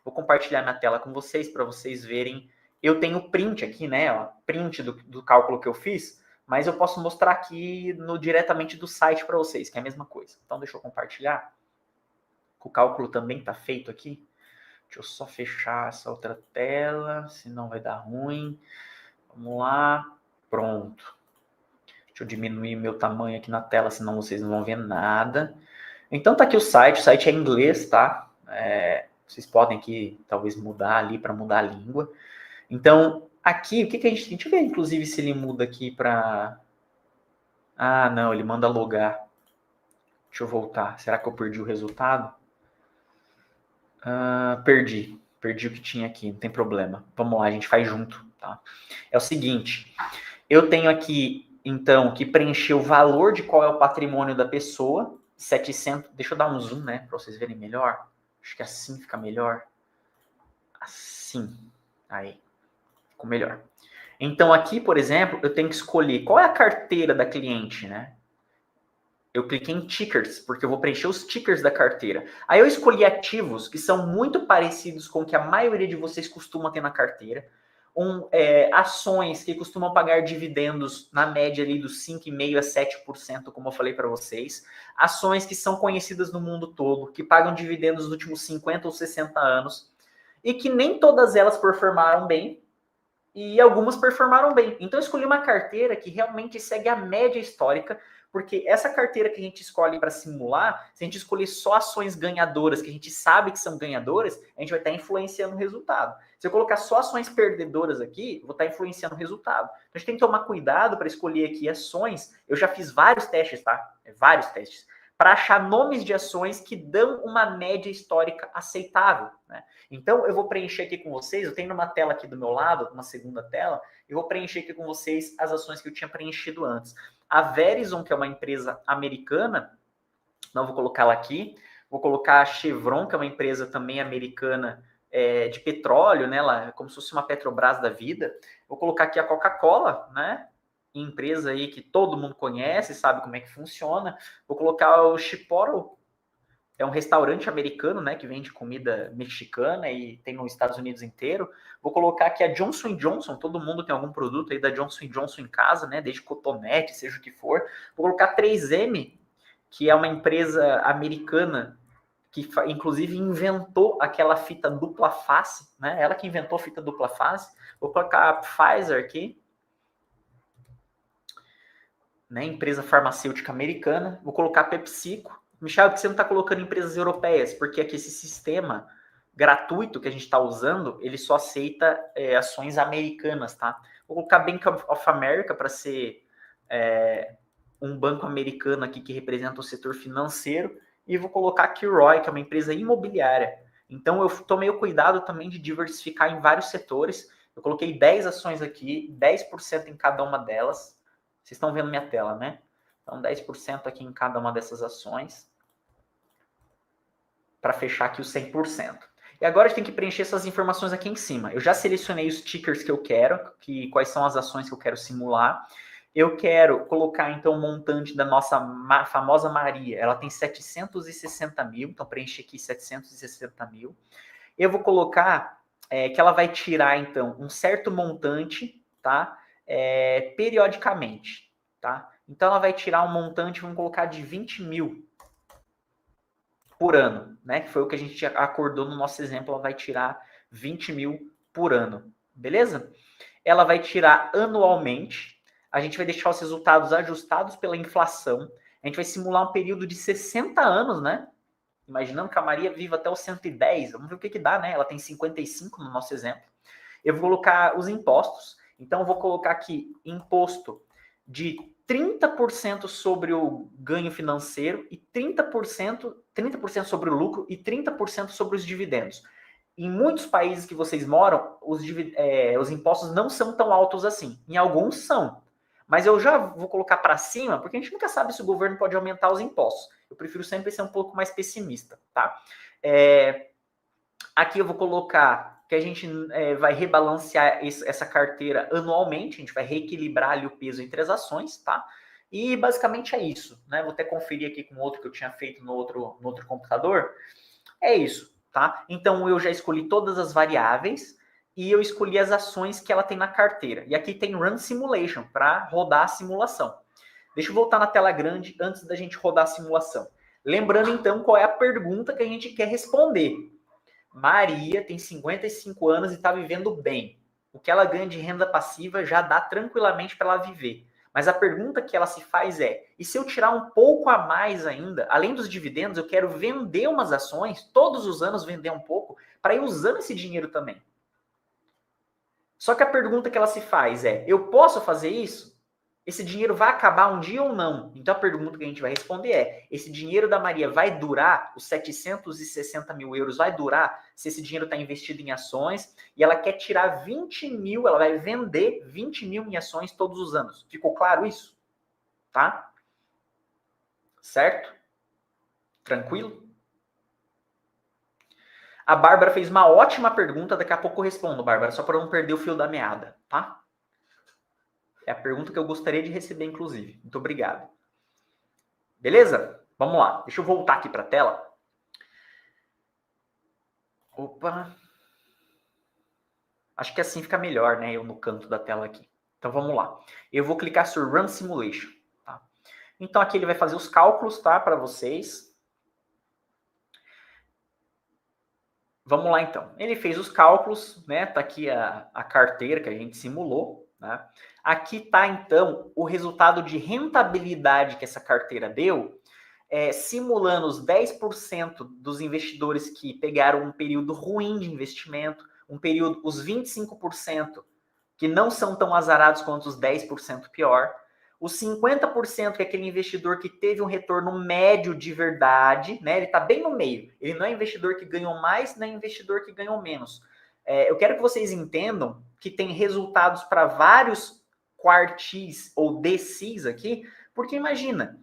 Vou compartilhar minha tela com vocês para vocês verem. Eu tenho print aqui, né? Ó, print do cálculo que eu fiz, mas eu posso mostrar aqui diretamente do site para vocês, que é a mesma coisa. Então, deixa eu compartilhar. O cálculo também está feito aqui. Deixa eu só fechar essa outra tela, senão vai dar ruim. Vamos lá. Pronto. Deixa eu diminuir meu tamanho aqui na tela, senão vocês não vão ver nada. Então, tá aqui o site é em inglês, tá? Vocês podem aqui, talvez, mudar ali para mudar a língua. Então, aqui, o que a gente tem? Deixa eu ver, inclusive, se ele muda aqui para... Ah, não, ele manda logar. Deixa eu voltar. Será que eu perdi o resultado? Perdi o que tinha aqui, não tem problema. Vamos lá, a gente faz junto, tá? É o seguinte, eu tenho aqui, então, que preencher o valor de qual é o patrimônio da pessoa, 700, deixa eu dar um zoom, né, para vocês verem melhor. Acho que assim fica melhor. Assim, aí, ficou melhor. Então, aqui, por exemplo, eu tenho que escolher qual é a carteira da cliente, né? Eu cliquei em tickers, porque eu vou preencher os tickers da carteira. Aí eu escolhi ativos que são muito parecidos com o que a maioria de vocês costuma ter na carteira. Ações que costumam pagar dividendos na média ali dos 5,5% a 7%, como eu falei para vocês. Ações que são conhecidas no mundo todo, que pagam dividendos nos últimos 50 ou 60 anos. E que nem todas elas performaram bem, e algumas performaram bem. Então eu escolhi uma carteira que realmente segue a média histórica, porque essa carteira que a gente escolhe para simular, se a gente escolher só ações ganhadoras, que a gente sabe que são ganhadoras, a gente vai estar influenciando o resultado. Se eu colocar só ações perdedoras aqui, eu vou estar influenciando o resultado. Então a gente tem que tomar cuidado para escolher aqui ações. Eu já fiz vários testes, tá? Vários testes. Para achar nomes de ações que dão uma média histórica aceitável, né? Então, eu vou preencher aqui com vocês, eu tenho uma tela aqui do meu lado, uma segunda tela, eu vou preencher aqui com vocês as ações que eu tinha preenchido antes. A Verizon, que é uma empresa americana, não vou colocar ela aqui, vou colocar a Chevron, que é uma empresa também americana de petróleo, né, lá, como se fosse uma Petrobras da vida. Vou colocar aqui a Coca-Cola, né, empresa aí que todo mundo conhece, sabe como é que funciona. Vou colocar o Chipotle, é um restaurante americano, né, que vende comida mexicana e tem nos Estados Unidos inteiro. Vou colocar aqui a Johnson & Johnson, todo mundo tem algum produto aí da Johnson & Johnson em casa, né, desde cotonete, seja o que for. Vou colocar 3M, que é uma empresa americana que inclusive inventou aquela fita dupla face, né, ela que inventou a fita dupla face. Vou colocar a Pfizer aqui, né, empresa farmacêutica americana. Vou colocar a PepsiCo. Michel, por que você não está colocando empresas europeias? Porque aqui esse sistema gratuito que a gente está usando, ele só aceita ações americanas, tá? Vou colocar Bank of America para ser um banco americano aqui que representa o setor financeiro. E vou colocar a Kilroy, que é uma empresa imobiliária. Então, eu tomei o cuidado também de diversificar em vários setores. Eu coloquei 10 ações aqui, 10% em cada uma delas. Vocês estão vendo minha tela, né? Então, 10% aqui em cada uma dessas ações, para fechar aqui os 100%. E agora a gente tem que preencher essas informações aqui em cima. Eu já selecionei os tickers que eu quero, quais são as ações que eu quero simular. Eu quero colocar, então, o montante da nossa famosa Maria. Ela tem 760 mil, então preenchi aqui 760 mil. Eu vou colocar que ela vai tirar, então, um certo montante, tá? Periodicamente, tá? Então, ela vai tirar um montante, vamos colocar de 20 mil por ano, né? Que foi o que a gente acordou no nosso exemplo, ela vai tirar 20 mil por ano, beleza? Ela vai tirar anualmente, a gente vai deixar os resultados ajustados pela inflação, a gente vai simular um período de 60 anos, né? Imaginando que a Maria viva até os 110, vamos ver o que dá, né? Ela tem 55 no nosso exemplo. Eu vou colocar os impostos, então eu vou colocar aqui imposto de 30% sobre o ganho financeiro e 30% sobre o lucro e 30% sobre os dividendos. Em muitos países que vocês moram, os impostos não são tão altos assim. Em alguns são. Mas eu já vou colocar para cima, porque a gente nunca sabe se o governo pode aumentar os impostos. Eu prefiro sempre ser um pouco mais pessimista, tá? Aqui eu vou colocar que a gente vai rebalancear essa carteira anualmente, a gente vai reequilibrar ali o peso entre as ações, tá? E basicamente é isso, né? Vou até conferir aqui com outro que eu tinha feito no outro computador. É isso, tá? Então eu já escolhi todas as variáveis e eu escolhi as ações que ela tem na carteira. E aqui tem Run Simulation para rodar a simulação. Deixa eu voltar na tela grande antes da gente rodar a simulação. Lembrando então qual é a pergunta que a gente quer responder. Maria tem 55 anos e está vivendo bem. O que ela ganha de renda passiva já dá tranquilamente para ela viver. Mas a pergunta que ela se faz é: e se eu tirar um pouco a mais ainda, além dos dividendos, eu quero vender umas ações, todos os anos vender um pouco, para ir usando esse dinheiro também? Só que a pergunta que ela se faz é: eu posso fazer isso? Esse dinheiro vai acabar um dia ou não? Então a pergunta que a gente vai responder é: esse dinheiro da Maria vai durar? Os 760 mil euros vai durar se esse dinheiro está investido em ações e ela quer tirar 20 mil, ela vai vender 20 mil em ações todos os anos. Ficou claro isso? Tá? Certo? Tranquilo? A Bárbara fez uma ótima pergunta, daqui a pouco eu respondo, Bárbara, só para não perder o fio da meada, tá? É a pergunta que eu gostaria de receber, inclusive. Muito obrigado. Beleza? Vamos lá. Deixa eu voltar aqui para a tela. Opa. Acho que assim fica melhor, né? Eu no canto da tela aqui. Então vamos lá. Eu vou clicar sobre Run Simulation. Tá? Então aqui ele vai fazer os cálculos, tá? Para vocês. Vamos lá então. Ele fez os cálculos, né? Tá aqui a carteira que a gente simulou. Né? Aqui está, então, o resultado de rentabilidade que essa carteira deu, simulando os 10% dos investidores que pegaram um período ruim de investimento, os 25% que não são tão azarados quanto os 10% pior, os 50% que é aquele investidor que teve um retorno médio de verdade, né? Ele está bem no meio. Ele não é investidor que ganhou mais, nem investidor que ganhou menos. Eu quero que vocês entendam que tem resultados para vários quartis ou decis aqui, porque imagina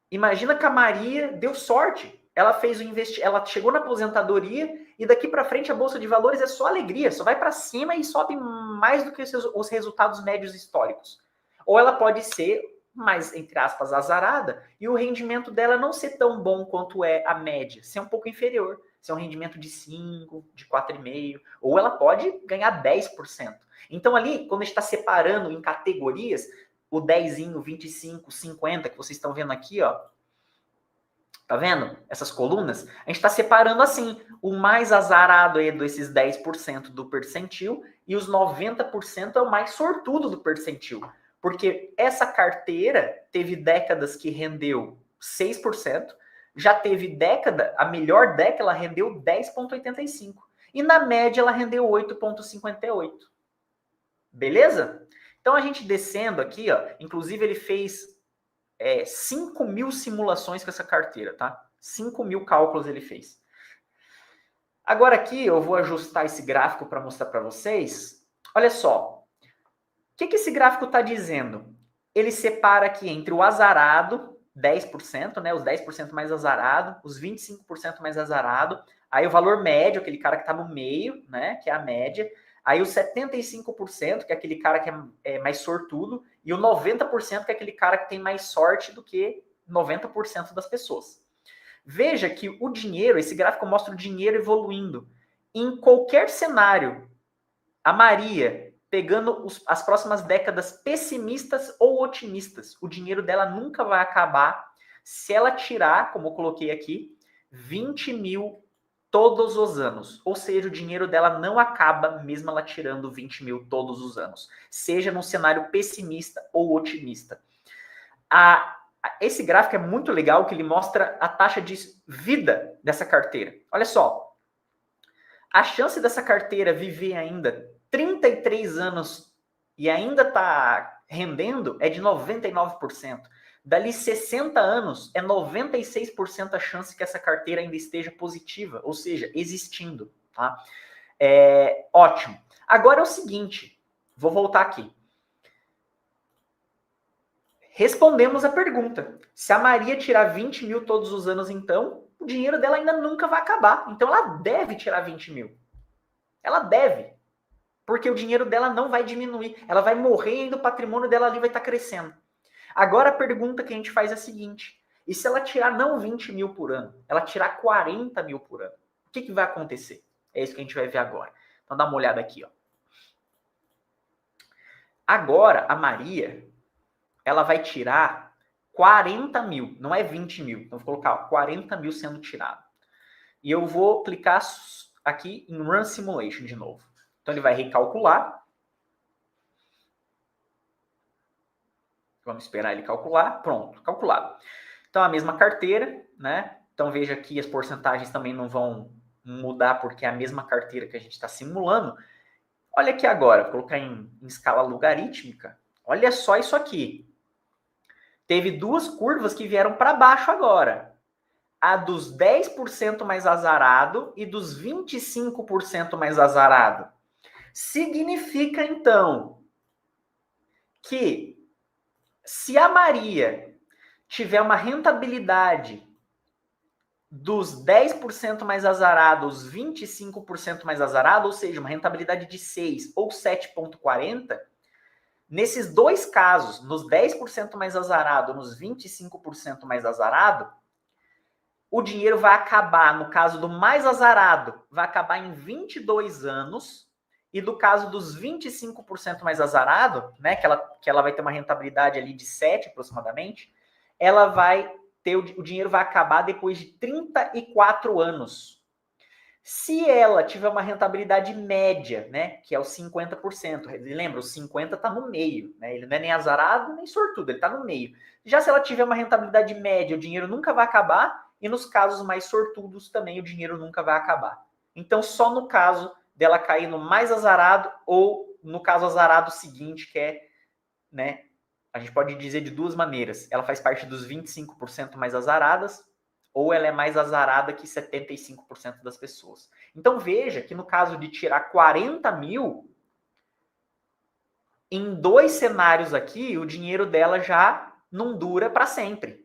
que a Maria deu sorte. Ela fez ela chegou na aposentadoria e daqui para frente a bolsa de valores é só alegria, só vai para cima e sobe mais do que os resultados médios históricos. Ou ela pode ser mais, entre aspas, azarada e o rendimento dela não ser tão bom quanto é a média, ser um pouco inferior, ser um rendimento de 5, de 4,5, ou ela pode ganhar 10%. Então ali, quando a gente está separando em categorias, o 10, 25, 50, que vocês estão vendo aqui, ó. Tá vendo? Essas colunas? A gente está separando assim, o mais azarado é desses 10% do percentil e os 90% é o mais sortudo do percentil. Porque essa carteira teve décadas que rendeu 6%, já teve década, a melhor década ela rendeu 10,85%. E na média ela rendeu 8,58%. Beleza? Então a gente descendo aqui, ó, inclusive ele fez 5.000 simulações com essa carteira, tá? 5.000 cálculos ele fez. Agora aqui eu vou ajustar esse gráfico para mostrar para vocês. Olha só, o que esse gráfico está dizendo? Ele separa aqui entre o azarado, 10%, né, os 10% mais azarado, os 25% mais azarado, aí o valor médio, aquele cara que está no meio, né, que é a média, aí os 75%, que é aquele cara que é mais sortudo, e o 90%, que é aquele cara que tem mais sorte do que 90% das pessoas. Veja que o dinheiro, esse gráfico mostra o dinheiro evoluindo. Em qualquer cenário, a Maria, pegando as próximas décadas pessimistas ou otimistas, o dinheiro dela nunca vai acabar se ela tirar, como eu coloquei aqui, 20 mil todos os anos. Ou seja, o dinheiro dela não acaba mesmo ela tirando 20 mil todos os anos. Seja num cenário pessimista ou otimista. Esse gráfico é muito legal, que ele mostra a taxa de vida dessa carteira. Olha só, a chance dessa carteira viver ainda 33 anos e ainda tá rendendo é de 99%. Dali 60 anos, é 96% a chance que essa carteira ainda esteja positiva, ou seja, existindo. Tá? Ótimo. Agora é o seguinte, vou voltar aqui. Respondemos a pergunta. Se a Maria tirar 20 mil todos os anos, então, o dinheiro dela ainda nunca vai acabar. Então, ela deve tirar 20 mil. Ela deve. Porque o dinheiro dela não vai diminuir. Ela vai morrer e ainda o patrimônio dela ali vai estar crescendo. Agora, a pergunta que a gente faz é a seguinte. E se ela tirar não 20 mil por ano? Ela tirar 40 mil por ano? O que vai acontecer? É isso que a gente vai ver agora. Então, dá uma olhada aqui. Ó. Agora, a Maria, ela vai tirar 40 mil, não é 20 mil. Então, vou colocar 40 mil sendo tirado. E eu vou clicar aqui em Run Simulation de novo. Então, ele vai recalcular. Vamos esperar ele calcular. Pronto, calculado. Então, a mesma carteira, né? Então, veja aqui, as porcentagens também não vão mudar, porque é a mesma carteira que a gente está simulando. Olha aqui agora, vou colocar em escala logarítmica. Olha só isso aqui. Teve duas curvas que vieram para baixo agora. A dos 10% mais azarado e dos 25% mais azarado. Significa, então, que se a Maria tiver uma rentabilidade dos 10% mais azarado, os 25% mais azarado, ou seja, uma rentabilidade de 6 ou 7,40, nesses dois casos, nos 10% mais azarado, nos 25% mais azarado, o dinheiro vai acabar, no caso do mais azarado, vai acabar em 22 anos, e do caso dos 25% mais azarado, né, que ela vai ter uma rentabilidade ali de 7 aproximadamente, ela vai ter, o dinheiro vai acabar depois de 34 anos. Se ela tiver uma rentabilidade média, né, que é os 50%, lembra, o 50% está no meio, né, ele não é nem azarado nem sortudo, ele está no meio. Já se ela tiver uma rentabilidade média, o dinheiro nunca vai acabar, e nos casos mais sortudos também o dinheiro nunca vai acabar. Então, só no caso dela cair no mais azarado ou no caso azarado seguinte, que é, né, a gente pode dizer de duas maneiras. Ela faz parte dos 25% mais azaradas, ou ela é mais azarada que 75% das pessoas. Então, veja que no caso de tirar 40 mil, em dois cenários aqui, o dinheiro dela já não dura para sempre.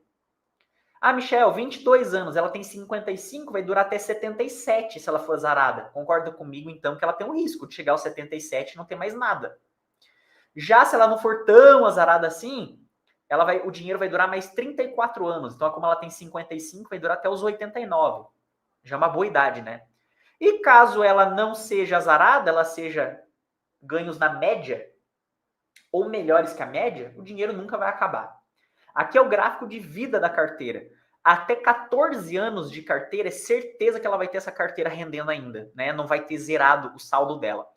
Ah, Michel, 22 anos, ela tem 55, vai durar até 77 se ela for azarada. Concorda comigo, então, que ela tem um risco de chegar aos 77 e não ter mais nada. Já se ela não for tão azarada assim, o dinheiro vai durar mais 34 anos. Então, como ela tem 55, vai durar até os 89. Já é uma boa idade, né? E caso ela não seja azarada, ela seja ganhos na média, ou melhores que a média, o dinheiro nunca vai acabar. Aqui é o gráfico de vida da carteira. Até 14 anos de carteira, é certeza que ela vai ter essa carteira rendendo ainda, né? Não vai ter zerado o saldo dela.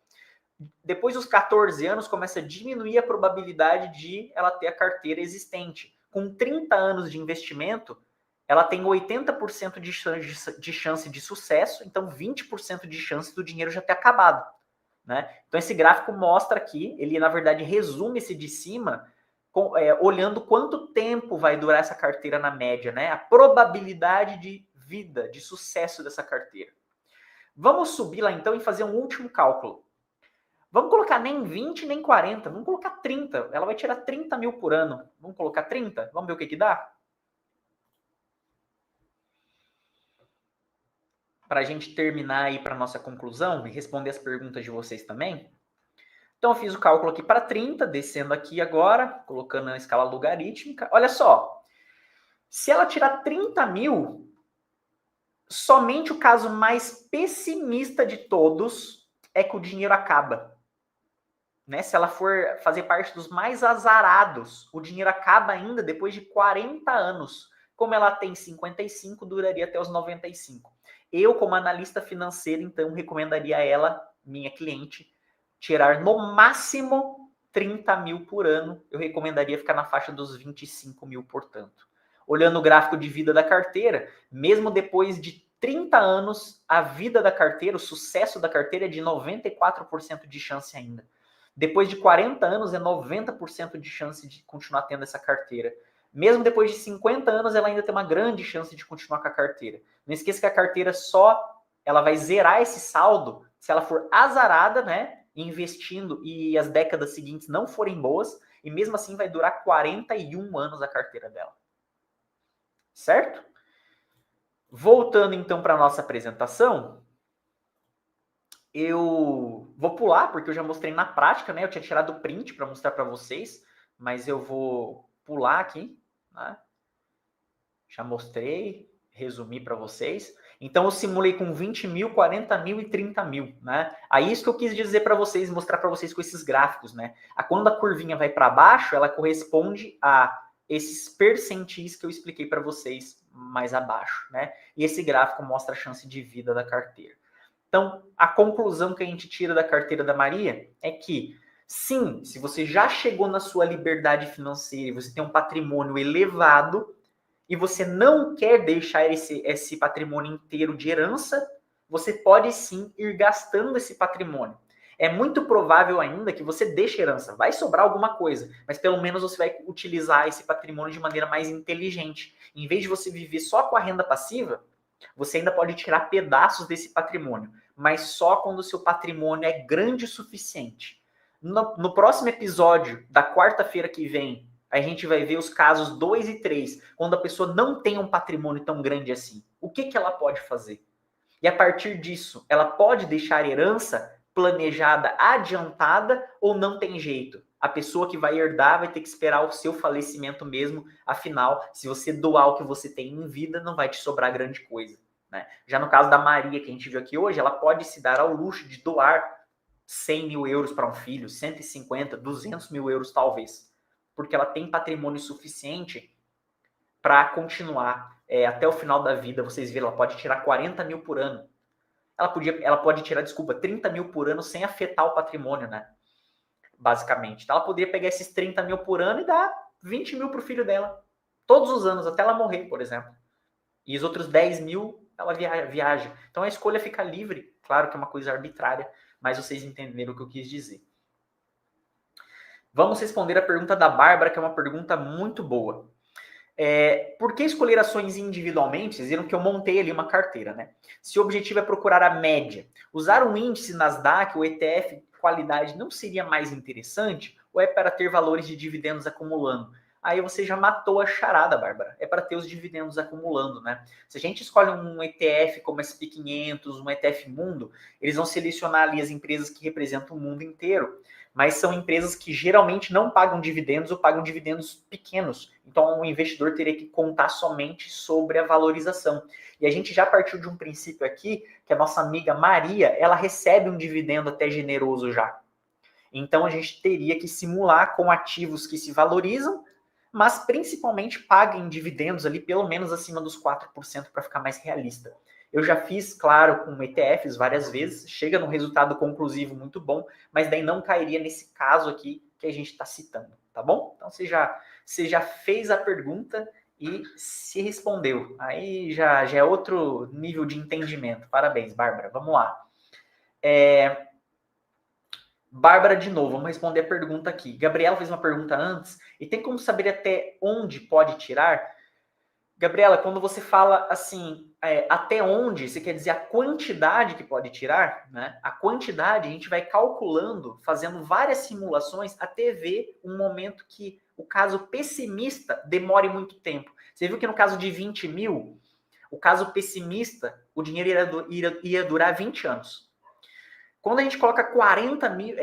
Depois dos 14 anos, começa a diminuir a probabilidade de ela ter a carteira existente. Com 30 anos de investimento, ela tem 80% de chance de sucesso, então 20% de chance do dinheiro já ter acabado. Né? Então esse gráfico mostra aqui, ele na verdade resume esse de cima, olhando quanto tempo vai durar essa carteira na média, né? A probabilidade de vida, de sucesso dessa carteira. Vamos subir lá então e fazer um último cálculo. Vamos colocar nem 20, nem 40. Vamos colocar 30. Ela vai tirar 30 mil por ano. Vamos colocar 30? Vamos ver o que dá? Para a gente terminar aí para nossa conclusão e responder as perguntas de vocês também. Então, eu fiz o cálculo aqui para 30, descendo aqui agora, colocando na escala logarítmica. Olha só, se ela tirar 30 mil, somente o caso mais pessimista de todos é que o dinheiro acaba. Né? Se ela for fazer parte dos mais azarados, o dinheiro acaba ainda depois de 40 anos. Como ela tem 55, duraria até os 95. Eu, como analista financeiro, então, recomendaria a ela, minha cliente, tirar no máximo 30 mil por ano. Eu recomendaria ficar na faixa dos 25 mil, portanto. Olhando o gráfico de vida da carteira, mesmo depois de 30 anos, a vida da carteira, o sucesso da carteira é de 94% de chance ainda. Depois de 40 anos, é 90% de chance de continuar tendo essa carteira. Mesmo depois de 50 anos, ela ainda tem uma grande chance de continuar com a carteira. Não esqueça que a carteira ela vai zerar esse saldo se ela for azarada, né, investindo e as décadas seguintes não forem boas, e mesmo assim vai durar 41 anos a carteira dela. Certo? Voltando então para a nossa apresentação, eu vou pular, porque eu já mostrei na prática, né? Eu tinha tirado o print para mostrar para vocês, mas eu vou pular aqui, né? Já mostrei, resumi para vocês. Então, eu simulei com 20 mil, 40 mil e 30 mil, né? Aí, isso que eu quis dizer para vocês, mostrar para vocês com esses gráficos, né? Quando a curvinha vai para baixo, ela corresponde a esses percentis que eu expliquei para vocês mais abaixo, né? E esse gráfico mostra a chance de vida da carteira. Então, a conclusão que a gente tira da carteira da Maria é que, sim, se você já chegou na sua liberdade financeira e você tem um patrimônio elevado e você não quer deixar esse patrimônio inteiro de herança, você pode sim ir gastando esse patrimônio. É muito provável ainda que você deixe herança, vai sobrar alguma coisa, mas pelo menos você vai utilizar esse patrimônio de maneira mais inteligente. Em vez de você viver só com a renda passiva, você ainda pode tirar pedaços desse patrimônio, mas só quando o seu patrimônio é grande o suficiente. No próximo episódio, da quarta-feira que vem, a gente vai ver os casos 2 e 3, quando a pessoa não tem um patrimônio tão grande assim. O que ela pode fazer? E a partir disso, ela pode deixar herança planejada, adiantada, ou não tem jeito? A pessoa que vai herdar vai ter que esperar o seu falecimento mesmo. Afinal, se você doar o que você tem em vida, não vai te sobrar grande coisa, né? Já no caso da Maria, que a gente viu aqui hoje, ela pode se dar ao luxo de doar 100 mil euros para um filho, 150, 200 mil euros talvez, porque ela tem patrimônio suficiente para continuar até o final da vida. Vocês viram, ela pode tirar 40 mil por ano. Ela pode tirar, 30 mil por ano sem afetar o patrimônio, né? Basicamente. Então, ela poderia pegar esses 30 mil por ano e dar 20 mil para o filho dela. Todos os anos, até ela morrer, por exemplo. E os outros 10 mil, ela viaja. Então, a escolha fica livre. Claro que é uma coisa arbitrária, mas vocês entenderam o que eu quis dizer. Vamos responder a pergunta da Bárbara, que é uma pergunta muito boa. Por que escolher ações individualmente? Vocês viram que eu montei ali uma carteira, né? Se o objetivo é procurar a média, usar um índice Nasdaq ou ETF qualidade não seria mais interessante? Ou é para ter valores de dividendos acumulando? Aí você já matou a charada, Bárbara. É para ter os dividendos acumulando, né? Se a gente escolhe um ETF como SP500, um ETF Mundo, eles vão selecionar ali as empresas que representam o mundo inteiro. Mas são empresas que geralmente não pagam dividendos ou pagam dividendos pequenos. Então, o investidor teria que contar somente sobre a valorização. E a gente já partiu de um princípio aqui, que a nossa amiga Maria, ela recebe um dividendo até generoso já. Então, a gente teria que simular com ativos que se valorizam, mas principalmente paguem dividendos ali, pelo menos acima dos 4% para ficar mais realista. Eu já fiz, claro, com ETFs várias vezes, chega num resultado conclusivo muito bom, mas daí não cairia nesse caso aqui que a gente está citando, tá bom? Então você já fez a pergunta e se respondeu. Aí já é outro nível de entendimento. Parabéns, Bárbara. Vamos lá. Bárbara, de novo, vamos responder a pergunta aqui. Gabriela fez uma pergunta antes, e tem como saber até onde pode tirar? Gabriela, quando você fala assim, até onde, você quer dizer a quantidade que pode tirar, né? A quantidade a gente vai calculando, fazendo várias simulações até ver um momento que o caso pessimista demore muito tempo. Você viu que no caso de 20 mil, o caso pessimista, o dinheiro ia durar 20 anos. Quando a gente coloca 40 mil,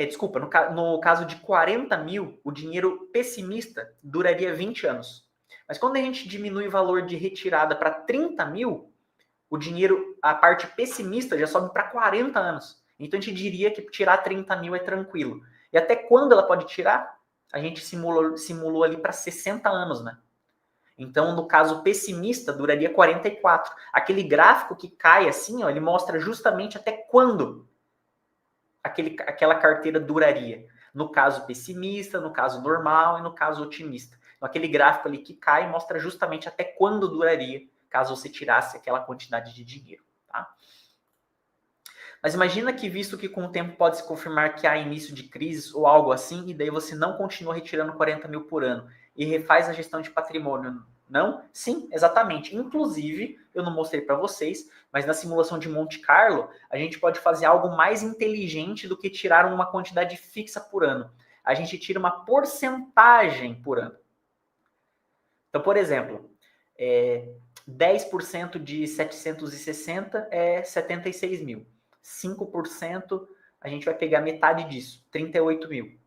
no caso de 40 mil, o dinheiro pessimista duraria 20 anos. Mas quando a gente diminui o valor de retirada para 30 mil, o dinheiro, a parte pessimista já sobe para 40 anos. Então a gente diria que tirar 30 mil é tranquilo. E até quando ela pode tirar? A gente simulou ali para 60 anos, né? Então, no caso pessimista, duraria 44. Aquele gráfico que cai assim, ó, ele mostra justamente até quando aquela carteira duraria. No caso pessimista, no caso normal e no caso otimista. Então, aquele gráfico ali que cai mostra justamente até quando duraria, caso você tirasse aquela quantidade de dinheiro. Tá? Mas imagina que, visto que com o tempo pode se confirmar que há início de crise ou algo assim, e daí você não continua retirando 40 mil por ano e refaz a gestão de patrimônio. Não? Sim, exatamente. Inclusive, eu não mostrei para vocês, mas na simulação de Monte Carlo, a gente pode fazer algo mais inteligente do que tirar uma quantidade fixa por ano. A gente tira uma porcentagem por ano. Então, por exemplo, 10% de 760 é 76 mil. 5% a gente vai pegar metade disso, 38 mil.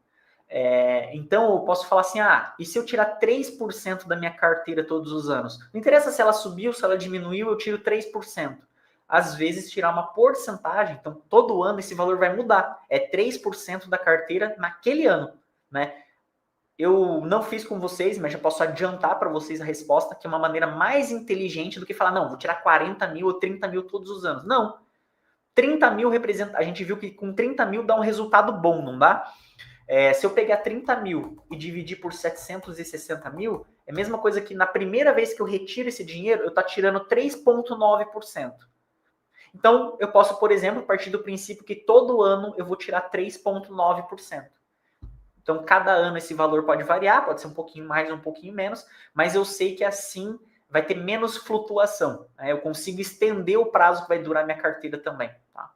Então eu posso falar assim, e se eu tirar 3% da minha carteira todos os anos? Não interessa se ela subiu, se ela diminuiu, eu tiro 3%. Às vezes tirar uma porcentagem, então todo ano esse valor vai mudar. É 3% da carteira naquele ano, né? Eu não fiz com vocês, mas já posso adiantar para vocês a resposta, que é uma maneira mais inteligente do que falar, não, vou tirar 40 mil ou 30 mil todos os anos. Não. 30 mil representa. A gente viu que com 30 mil dá um resultado bom, não dá? Se eu pegar 30 mil e dividir por 760 mil, é a mesma coisa que na primeira vez que eu retiro esse dinheiro, eu estou tirando 3,9%. Então, eu posso, por exemplo, partir do princípio que todo ano eu vou tirar 3,9%. Então, cada ano esse valor pode variar, pode ser um pouquinho mais, um pouquinho menos, mas eu sei que assim vai ter menos flutuação. Né? Eu consigo estender o prazo que vai durar minha carteira também. Tá?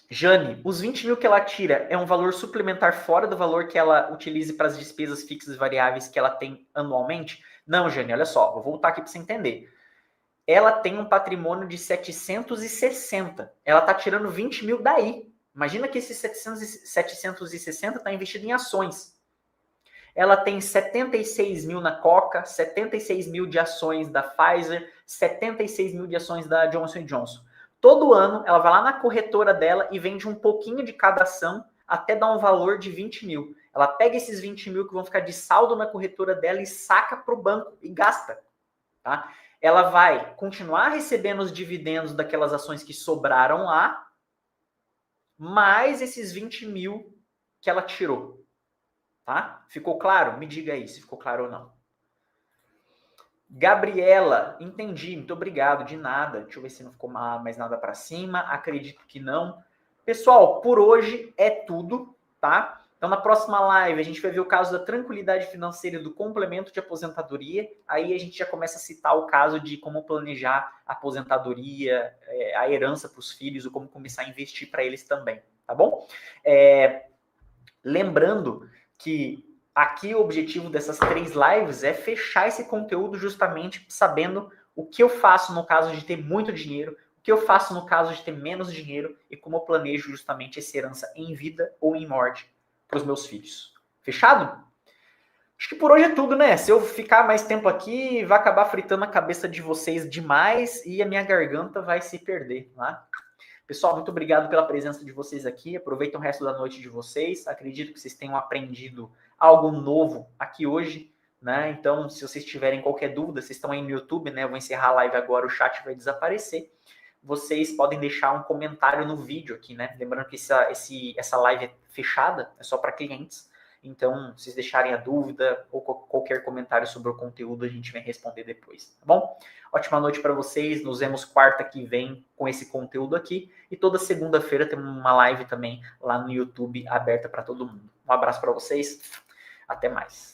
Jane, os 20 mil que ela tira é um valor suplementar fora do valor que ela utilize para as despesas fixas e variáveis que ela tem anualmente? Não, Jane, olha só, vou voltar aqui para você entender. Ela tem um patrimônio de 760. Ela está tirando 20 mil daí. Imagina que esses 760 está investido em ações. Ela tem 76 mil na Coca, 76 mil de ações da Pfizer, 76 mil de ações da Johnson & Johnson. Todo ano, ela vai lá na corretora dela e vende um pouquinho de cada ação até dar um valor de 20 mil. Ela pega esses 20 mil que vão ficar de saldo na corretora dela e saca para o banco e gasta. Tá? Ela vai continuar recebendo os dividendos daquelas ações que sobraram lá, mais esses 20 mil que ela tirou. Tá? Ficou claro? Me diga aí se ficou claro ou não. Gabriela, entendi, muito obrigado, de nada. Deixa eu ver se não ficou mais nada para cima. Acredito que não. Pessoal, por hoje é tudo, tá? Então, na próxima live, a gente vai ver o caso da tranquilidade financeira do complemento de aposentadoria. Aí a gente já começa a citar o caso de como planejar a aposentadoria, a herança para os filhos, ou como começar a investir para eles também, tá bom? Lembrando que aqui o objetivo dessas 3 lives é fechar esse conteúdo justamente sabendo o que eu faço no caso de ter muito dinheiro, o que eu faço no caso de ter menos dinheiro e como eu planejo justamente essa herança em vida ou em morte para os meus filhos. Fechado? Acho que por hoje é tudo, né? Se eu ficar mais tempo aqui, vai acabar fritando a cabeça de vocês demais e a minha garganta vai se perder, tá? Pessoal, muito obrigado pela presença de vocês aqui. Aproveitem o resto da noite de vocês. Acredito que vocês tenham aprendido algo novo aqui hoje, né? Então, se vocês tiverem qualquer dúvida, vocês estão aí no YouTube, né? Eu vou encerrar a live agora, o chat vai desaparecer. Vocês podem deixar um comentário no vídeo aqui, né? Lembrando que essa live é fechada, é só para clientes. Então, se vocês deixarem a dúvida ou qualquer comentário sobre o conteúdo, a gente vem responder depois, tá bom? Ótima noite para vocês, nos vemos quarta que vem com esse conteúdo aqui. E toda segunda-feira tem uma live também lá no YouTube aberta para todo mundo. Um abraço para vocês, até mais.